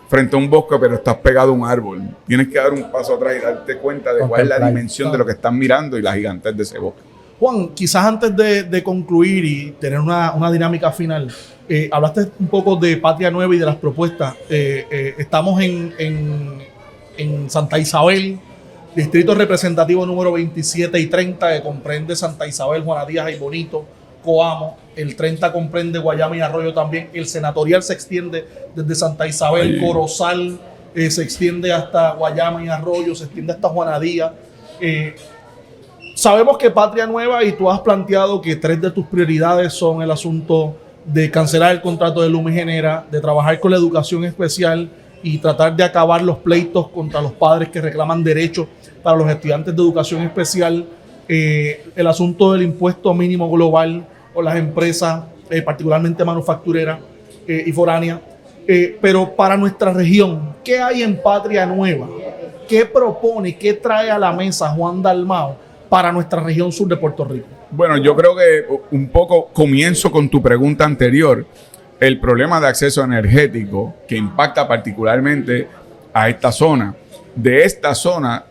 frente a un bosque pero estás pegado a un árbol. Tienes que dar un paso atrás y darte cuenta de cuál es la dimensión de lo que estás mirando y la gigantez de ese bosque. Juan, quizás antes de concluir y tener una dinámica final, hablaste un poco de Patria Nueva y de las propuestas. Estamos en Santa Isabel, distrito representativo número 27 y 30, que comprende Santa Isabel, Juana Díaz y Bonito, Coamo. El 30 comprende Guayama y Arroyo también. El senatorial se extiende desde Santa Isabel, Corozal, se extiende hasta Guayama y Arroyo, se extiende hasta Juana Díaz. Sabemos que Patria Nueva, y tú has planteado que 3 de tus prioridades son el asunto de cancelar el contrato de Luma y Genera, de trabajar con la educación especial y tratar de acabar los pleitos contra los padres que reclaman derechos para los estudiantes de educación especial, el asunto del impuesto mínimo global o las empresas, particularmente manufactureras, y foránea. Pero para nuestra región, ¿qué hay en Patria Nueva? ¿Qué propone, qué trae a la mesa Juan Dalmau para nuestra región sur de Puerto Rico? Bueno, yo creo que un poco comienzo con tu pregunta anterior. El problema de acceso energético que impacta particularmente a esta zona. De esta zona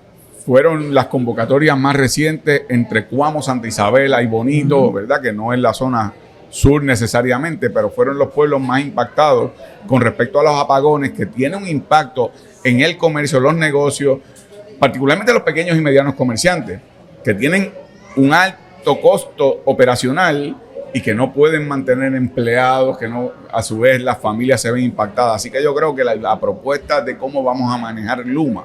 fueron las convocatorias más recientes entre Cuamo, Santa Isabel y Bonito, ¿verdad? Que no es la zona sur necesariamente, pero fueron los pueblos más impactados con respecto a los apagones, que tienen un impacto en el comercio, los negocios, particularmente los pequeños y medianos comerciantes, que tienen un alto costo operacional y que no pueden mantener empleados, que no, a su vez las familias se ven impactadas. Así que yo creo que la propuesta de cómo vamos a manejar Luma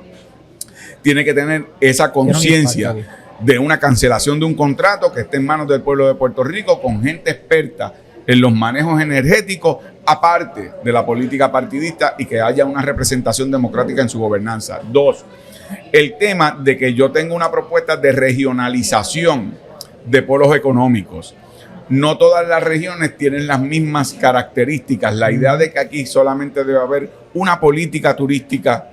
tiene que tener esa conciencia de una cancelación de un contrato que esté en manos del pueblo de Puerto Rico con gente experta en los manejos energéticos, aparte de la política partidista, y que haya una representación democrática en su gobernanza. 2, el tema de que yo tengo una propuesta de regionalización de polos económicos. No todas las regiones tienen las mismas características. La idea de que aquí solamente debe haber una política turística,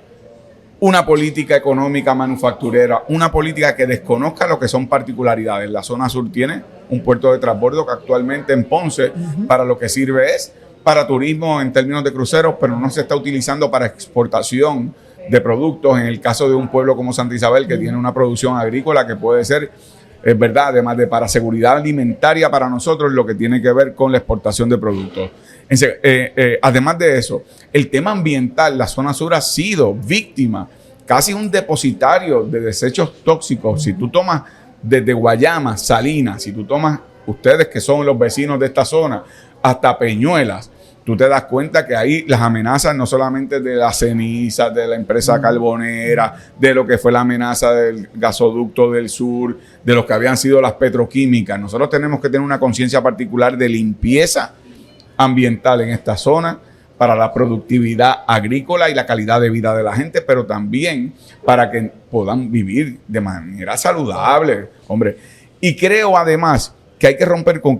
una política económica manufacturera, una política que desconozca lo que son particularidades. La zona sur tiene un puerto de transbordo que actualmente en Ponce para lo que sirve es para turismo en términos de cruceros, pero no se está utilizando para exportación de productos. En el caso de un pueblo como Santa Isabel, que tiene una producción agrícola que puede ser, es verdad, además de para seguridad alimentaria para nosotros, lo que tiene que ver con la exportación de productos. Además de eso, el tema ambiental, la zona sur ha sido víctima, casi un depositario de desechos tóxicos. Si tú tomas desde Guayama, Salinas, si tú tomas ustedes que son los vecinos de esta zona, hasta Peñuelas, tú te das cuenta que ahí las amenazas no solamente de las cenizas de la empresa carbonera, de lo que fue la amenaza del gasoducto del sur, de lo que habían sido las petroquímicas. Nosotros tenemos que tener una conciencia particular de limpieza ambiental en esta zona para la productividad agrícola y la calidad de vida de la gente, pero también para que puedan vivir de manera saludable, hombre. Y creo además que hay que romper con,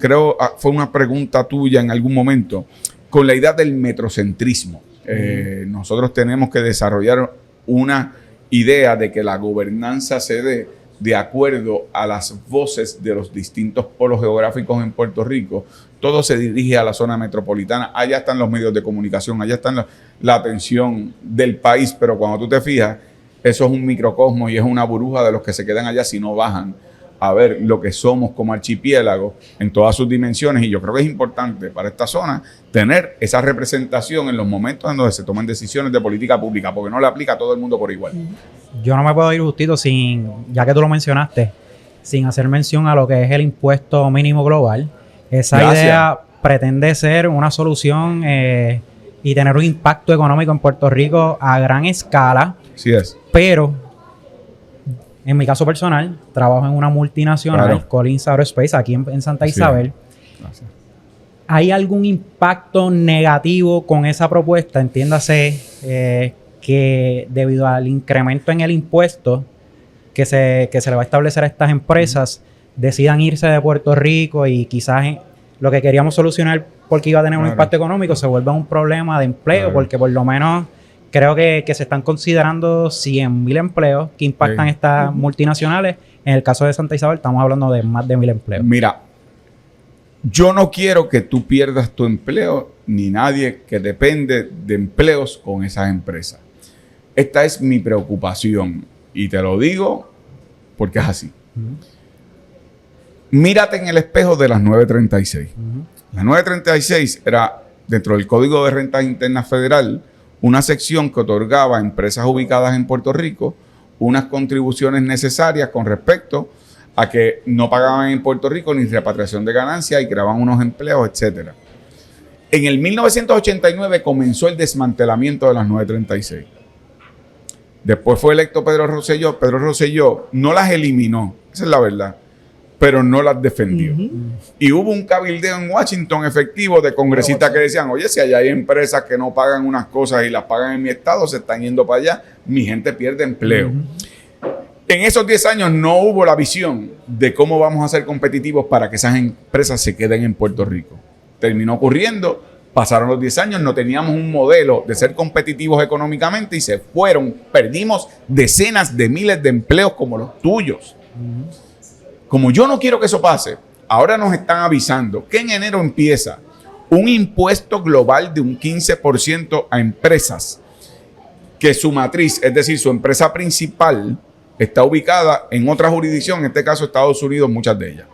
fue una pregunta tuya en algún momento, con la idea del metrocentrismo. Nosotros tenemos que desarrollar una idea de que la gobernanza se dé de acuerdo a las voces de los distintos polos geográficos en Puerto Rico. Todo se dirige a la zona metropolitana. Allá están los medios de comunicación, allá está la atención del país, pero cuando tú te fijas, eso es un microcosmos y es una burbuja de los que se quedan allá si no bajan a ver lo que somos como archipiélago en todas sus dimensiones. Y yo creo que es importante para esta zona tener esa representación en los momentos en donde se toman decisiones de política pública, porque no le aplica a todo el mundo por igual. Yo no me puedo ir justito sin, ya que tú lo mencionaste, sin hacer mención a lo que es el impuesto mínimo global. Esa idea pretende ser una solución y tener un impacto económico en Puerto Rico a gran escala. Sí es. Pero en mi caso personal, trabajo en una multinacional, Collins Aerospace, aquí en Santa Isabel. Gracias. ¿Hay algún impacto negativo con esa propuesta? Entiéndase que debido al incremento en el impuesto que se le va a establecer a estas empresas, decidan irse de Puerto Rico y quizás lo que queríamos solucionar porque iba a tener un impacto económico se vuelva un problema de empleo, porque por lo menos creo que se están considerando 100,000 empleos que impactan estas multinacionales. En el caso de Santa Isabel estamos hablando de más de 1,000 empleos. Mira, yo no quiero que tú pierdas tu empleo, ni nadie que depende de empleos con esas empresas. Esta es mi preocupación y te lo digo porque es así. Mírate en el espejo de las 936. Las 936 era, dentro del Código de Rentas Internas Federal, una sección que otorgaba a empresas ubicadas en Puerto Rico unas contribuciones necesarias con respecto a que no pagaban en Puerto Rico ni repatriación de ganancias y creaban unos empleos, etc. En el 1989 comenzó el desmantelamiento de las 936. Después fue electo Pedro Rosselló. Pedro Rosselló no las eliminó, esa es la verdad, pero no las defendió. Y hubo un cabildeo en Washington efectivo de congresistas que decían, oye, si allá hay empresas que no pagan unas cosas y las pagan en mi estado, se están yendo para allá, mi gente pierde empleo. En esos 10 años no hubo la visión de cómo vamos a ser competitivos para que esas empresas se queden en Puerto Rico. Terminó ocurriendo Pasaron los 10 años, no teníamos un modelo de ser competitivos económicamente y perdimos decenas de miles de empleos como los tuyos. Como yo no quiero que eso pase, ahora nos están avisando que en enero empieza un impuesto global de un 15% a empresas que su matriz, es decir, su empresa principal, está ubicada en otra jurisdicción, en este caso Estados Unidos, muchas de ellas.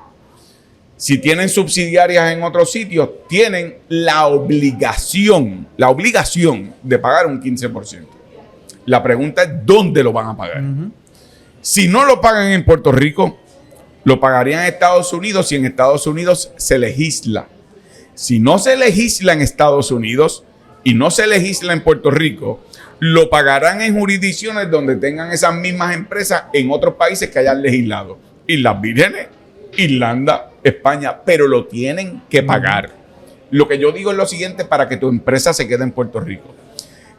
Si tienen subsidiarias en otros sitios, tienen la obligación de pagar un 15%. La pregunta es, ¿dónde lo van a pagar? Si no lo pagan en Puerto Rico, lo pagarían en Estados Unidos si en Estados Unidos se legisla. Si no se legisla en Estados Unidos y no se legisla en Puerto Rico, lo pagarán en jurisdicciones donde tengan esas mismas empresas en otros países que hayan legislado. Islas Vírgenes, Irlanda, España, pero lo tienen que pagar. Lo que yo digo es lo siguiente para que tu empresa se quede en Puerto Rico.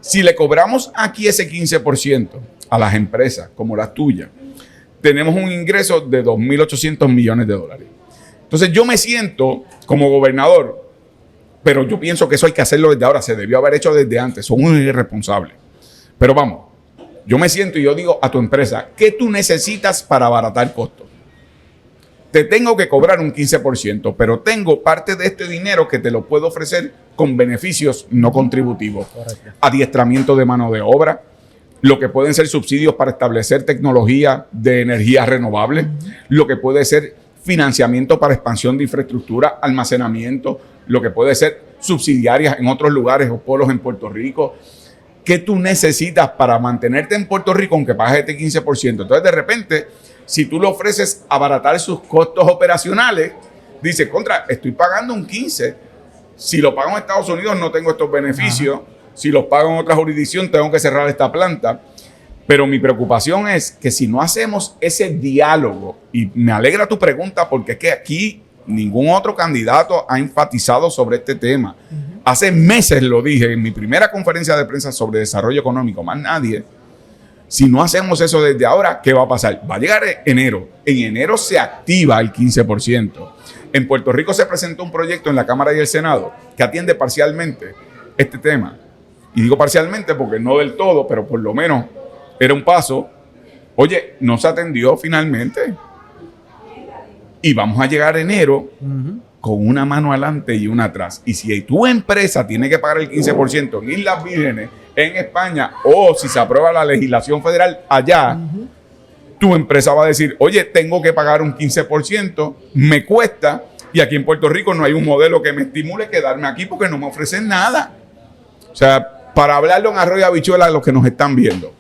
Si le cobramos aquí ese 15% a las empresas como las tuyas, tenemos un ingreso de 2.800 millones de dólares. Entonces yo me siento como gobernador, pero yo pienso que eso hay que hacerlo desde ahora, se debió haber hecho desde antes, son unos irresponsables. Pero vamos, yo me siento y yo digo a tu empresa, ¿qué tú necesitas para abaratar costos? Te tengo que cobrar un 15%, pero tengo parte de este dinero que te lo puedo ofrecer con beneficios no contributivos. Correcto. Adiestramiento de mano de obra, lo que pueden ser subsidios para establecer tecnología de energías renovables, lo que puede ser financiamiento para expansión de infraestructura, almacenamiento, lo que puede ser subsidiarias en otros lugares o polos en Puerto Rico. ¿Qué tú necesitas para mantenerte en Puerto Rico aunque pagues este 15%? Entonces, de repente, si tú le ofreces abaratar sus costos operacionales, dice, estoy pagando un 15%. Si lo pago en Estados Unidos no tengo estos beneficios. Si los pago en otra jurisdicción tengo que cerrar esta planta. Pero mi preocupación es que si no hacemos ese diálogo, y me alegra tu pregunta porque es que aquí ningún otro candidato ha enfatizado sobre este tema. Hace meses lo dije en mi primera conferencia de prensa sobre desarrollo económico, más nadie. Si no hacemos eso desde ahora, ¿qué va a pasar? Va a llegar enero. En enero se activa el 15%. En Puerto Rico se presentó un proyecto en la Cámara y el Senado que atiende parcialmente este tema. Y digo parcialmente porque no del todo, pero por lo menos era un paso. Oye, no se atendió finalmente. Y vamos a llegar enero con una mano adelante y una atrás. Y si tu empresa tiene que pagar el 15% en Islas Vírgenes, en España, o si se aprueba la legislación federal allá, tu empresa va a decir, oye, tengo que pagar un 15%, me cuesta, y aquí en Puerto Rico no hay un modelo que me estimule quedarme aquí porque no me ofrecen nada. O sea, para hablarlo en arroz y habichuela a los que nos están viendo,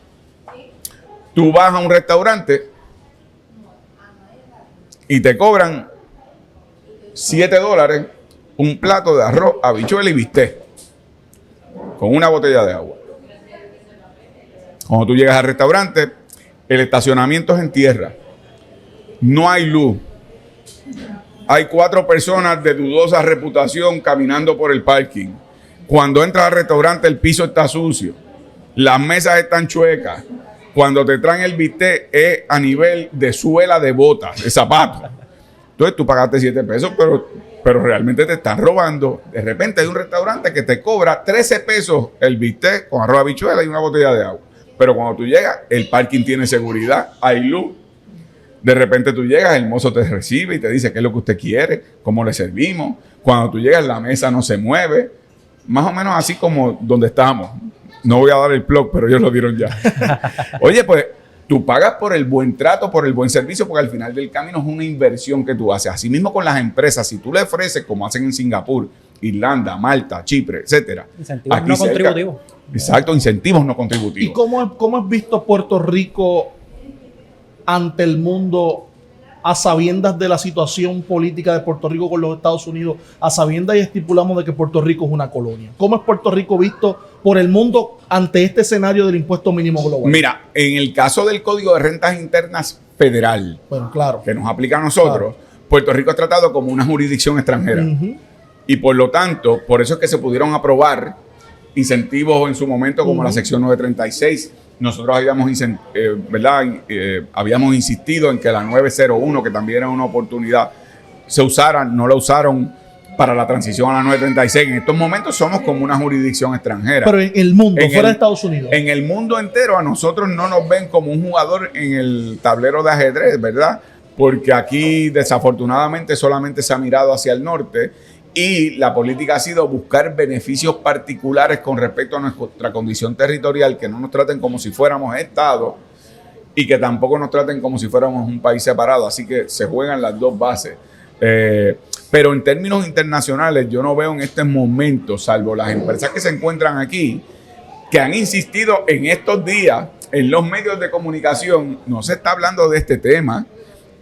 tú vas a un restaurante y te cobran $7 un plato de arroz, habichuela y bistec con una botella de agua. Cuando tú llegas al restaurante, el estacionamiento es en tierra, no hay luz, hay 4 personas de dudosa reputación caminando por el parking. Cuando entras al restaurante el piso está sucio, las mesas están chuecas, cuando te traen el bistec es a nivel de suela de botas, de zapatos. Entonces tú pagaste $7, pero realmente te están robando. De repente hay un restaurante que te cobra $13 el bistec con arroz, habichuela y una botella de agua. Pero cuando tú llegas, el parking tiene seguridad, hay luz. De repente tú llegas, el mozo te recibe y te dice qué es lo que usted quiere, cómo le servimos. Cuando tú llegas, la mesa no se mueve. Más o menos así como donde estamos. No voy a dar el plug, pero ellos lo dieron ya. Oye, pues tú pagas por el buen trato, por el buen servicio, porque al final del camino es una inversión que tú haces. Así mismo con las empresas, si tú le ofreces, como hacen en Singapur, Irlanda, Malta, Chipre, etcétera. Incentivos no contributivos. Exacto, incentivos no contributivos. ¿Y cómo es visto Puerto Rico ante el mundo a sabiendas de la situación política de Puerto Rico con los Estados Unidos, a sabiendas y estipulamos de que Puerto Rico es una colonia? ¿Cómo es Puerto Rico visto por el mundo ante este escenario del impuesto mínimo global? Mira, en el caso del Código de Rentas Internas Federal, bueno, claro, que nos aplica a nosotros, claro, Puerto Rico es tratado como una jurisdicción extranjera. Y por lo tanto, por eso es que se pudieron aprobar incentivos en su momento como la sección 936. Nosotros habíamos insistido en que la 901, que también era una oportunidad, se usara, no la usaron para la transición a la 936. En estos momentos somos como una jurisdicción extranjera. Pero en el mundo, fuera de Estados Unidos. En el mundo entero a nosotros no nos ven como un jugador en el tablero de ajedrez, ¿verdad? Porque aquí desafortunadamente solamente se ha mirado hacia el norte y la política ha sido buscar beneficios particulares con respecto a nuestra condición territorial, que no nos traten como si fuéramos Estado y que tampoco nos traten como si fuéramos un país separado. Así que se juegan las dos bases. Pero en términos internacionales yo no veo en este momento, salvo las empresas que se encuentran aquí, que han insistido en estos días en los medios de comunicación, no se está hablando de este tema,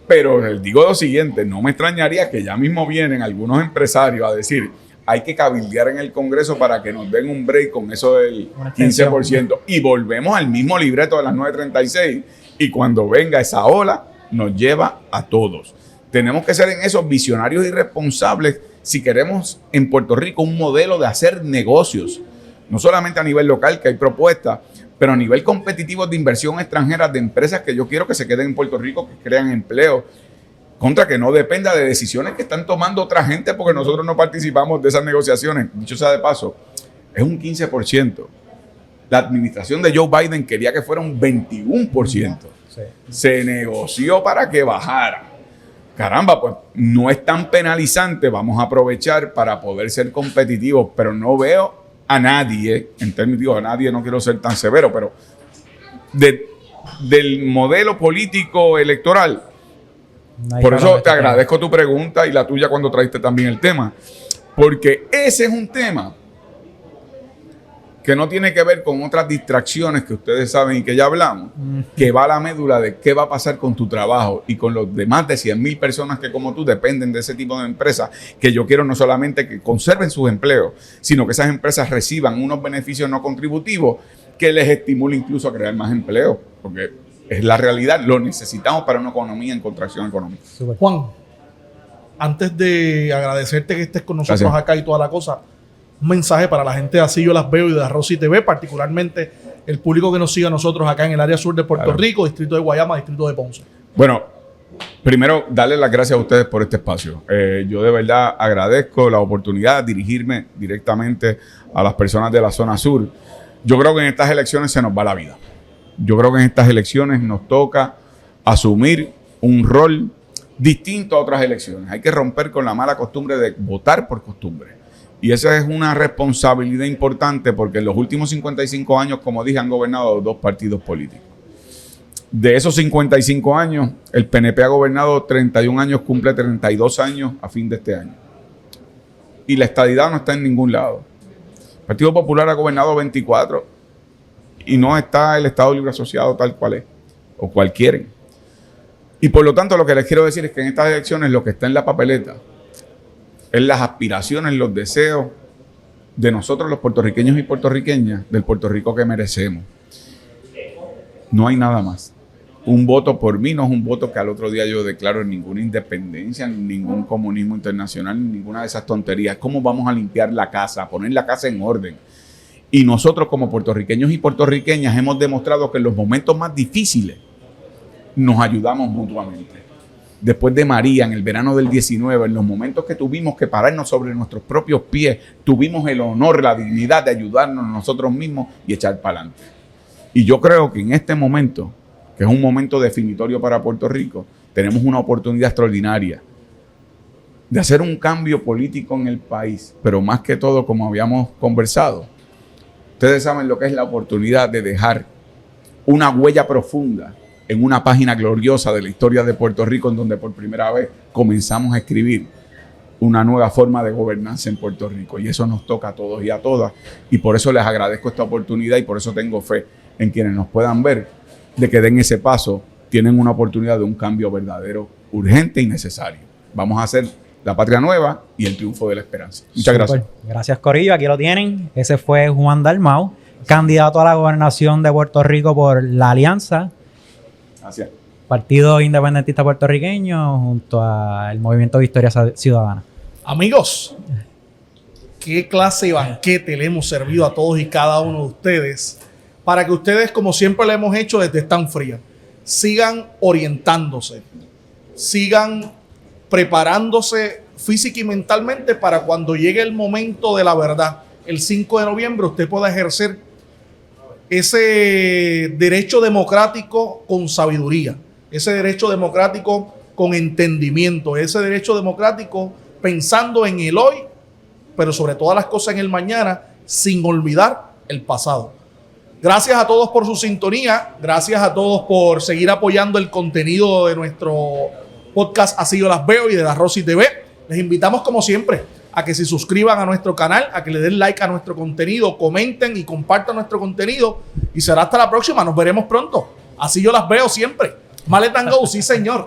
pero les digo lo siguiente, no me extrañaría que ya mismo vienen algunos empresarios a decir, hay que cabildear en el Congreso para que nos den un break con eso del 15%, y volvemos al mismo libreto de las 936, y cuando venga esa ola, nos lleva a todos. Tenemos que ser en esos visionarios y responsables si queremos en Puerto Rico un modelo de hacer negocios, no solamente a nivel local, que hay propuestas, pero a nivel competitivo de inversión extranjera, de empresas que yo quiero que se queden en Puerto Rico, que crean empleo, contra que no dependa de decisiones que están tomando otra gente porque nosotros no participamos de esas negociaciones. Dicho sea de paso, es un 15%. La administración de Joe Biden quería que fuera un 21%. Sí. Se negoció para que bajara. Caramba, pues no es tan penalizante, vamos a aprovechar para poder ser competitivos, pero no veo a nadie, en términos, digo, a nadie no quiero ser tan severo, pero del modelo político electoral. Por eso te agradezco tu pregunta y la tuya cuando traiste también el tema, porque ese es un tema que no tiene que ver con otras distracciones que ustedes saben y que ya hablamos, que va a la médula de qué va a pasar con tu trabajo y con los demás de 100,000 personas que como tú dependen de ese tipo de empresas, que yo quiero no solamente que conserven sus empleos, sino que esas empresas reciban unos beneficios no contributivos que les estimule incluso a crear más empleo, porque es la realidad, lo necesitamos para una economía en contracción económica. Juan, antes de agradecerte que estés con nosotros acá y toda la cosa, un mensaje para la gente de Así Yo Las Veo y de Arroz TV, particularmente el público que nos sigue a nosotros acá en el área sur de Puerto Rico, distrito de Guayama, distrito de Ponce. Bueno, primero, darle las gracias a ustedes por este espacio. Yo de verdad agradezco la oportunidad de dirigirme directamente a las personas de la zona sur. Yo creo que en estas elecciones se nos va la vida. Yo creo que en estas elecciones nos toca asumir un rol distinto a otras elecciones. Hay que romper con la mala costumbre de votar por costumbre. Y esa es una responsabilidad importante porque en los últimos 55 años, como dije, han gobernado 2 partidos políticos. De esos 55 años, el PNP ha gobernado 31 años, cumple 32 años a fin de este año. Y la estadidad no está en ningún lado. El Partido Popular ha gobernado 24 y no está el Estado Libre Asociado tal cual es o cual quieren. Y por lo tanto, lo que les quiero decir es que en estas elecciones lo que está en la papeleta es las aspiraciones, los deseos de nosotros los puertorriqueños y puertorriqueñas, del Puerto Rico que merecemos. No hay nada más. Un voto por mí no es un voto que al otro día yo declaro en ninguna independencia, ni ningún comunismo internacional, ni ninguna de esas tonterías. ¿Cómo vamos a limpiar la casa, a poner la casa en orden? Y nosotros como puertorriqueños y puertorriqueñas hemos demostrado que en los momentos más difíciles nos ayudamos mutuamente. Después de María, en el verano del 19, en los momentos que tuvimos que pararnos sobre nuestros propios pies, tuvimos el honor, la dignidad de ayudarnos nosotros mismos y echar para adelante. Y yo creo que en este momento, que es un momento definitorio para Puerto Rico, tenemos una oportunidad extraordinaria de hacer un cambio político en el país, pero más que todo, como habíamos conversado, ustedes saben lo que es la oportunidad de dejar una huella profunda en una página gloriosa de la historia de Puerto Rico, en donde por primera vez comenzamos a escribir una nueva forma de gobernanza en Puerto Rico. Y eso nos toca a todos y a todas. Y por eso les agradezco esta oportunidad y por eso tengo fe en quienes nos puedan ver, de que den ese paso, tienen una oportunidad de un cambio verdadero, urgente y necesario. Vamos a hacer la patria nueva y el triunfo de la esperanza. Muchas gracias. Gracias, Corillo. Aquí lo tienen. Ese fue Juan Dalmau, candidato a la gobernación de Puerto Rico por la Alianza. Gracias. Partido Independentista Puertorriqueño junto al Movimiento Victoria Ciudadana. Amigos, ¿qué clase de banquete le hemos servido a todos y cada uno de ustedes para que ustedes, como siempre lo hemos hecho desde Stand Fría, sigan orientándose, sigan preparándose física y mentalmente para cuando llegue el momento de la verdad, el 5 de noviembre, usted pueda ejercer ese derecho democrático con sabiduría, ese derecho democrático con entendimiento, ese derecho democrático pensando en el hoy, pero sobre todas las cosas en el mañana, sin olvidar el pasado. Gracias a todos por su sintonía, gracias a todos por seguir apoyando el contenido de nuestro podcast Así Yo Las Veo y de La Rosy TV. Les invitamos como siempre a que se suscriban a nuestro canal, a que le den like a nuestro contenido, comenten y compartan nuestro contenido y será hasta la próxima. Nos veremos pronto. Así Yo Las Veo siempre. Mallet and Go, sí señor.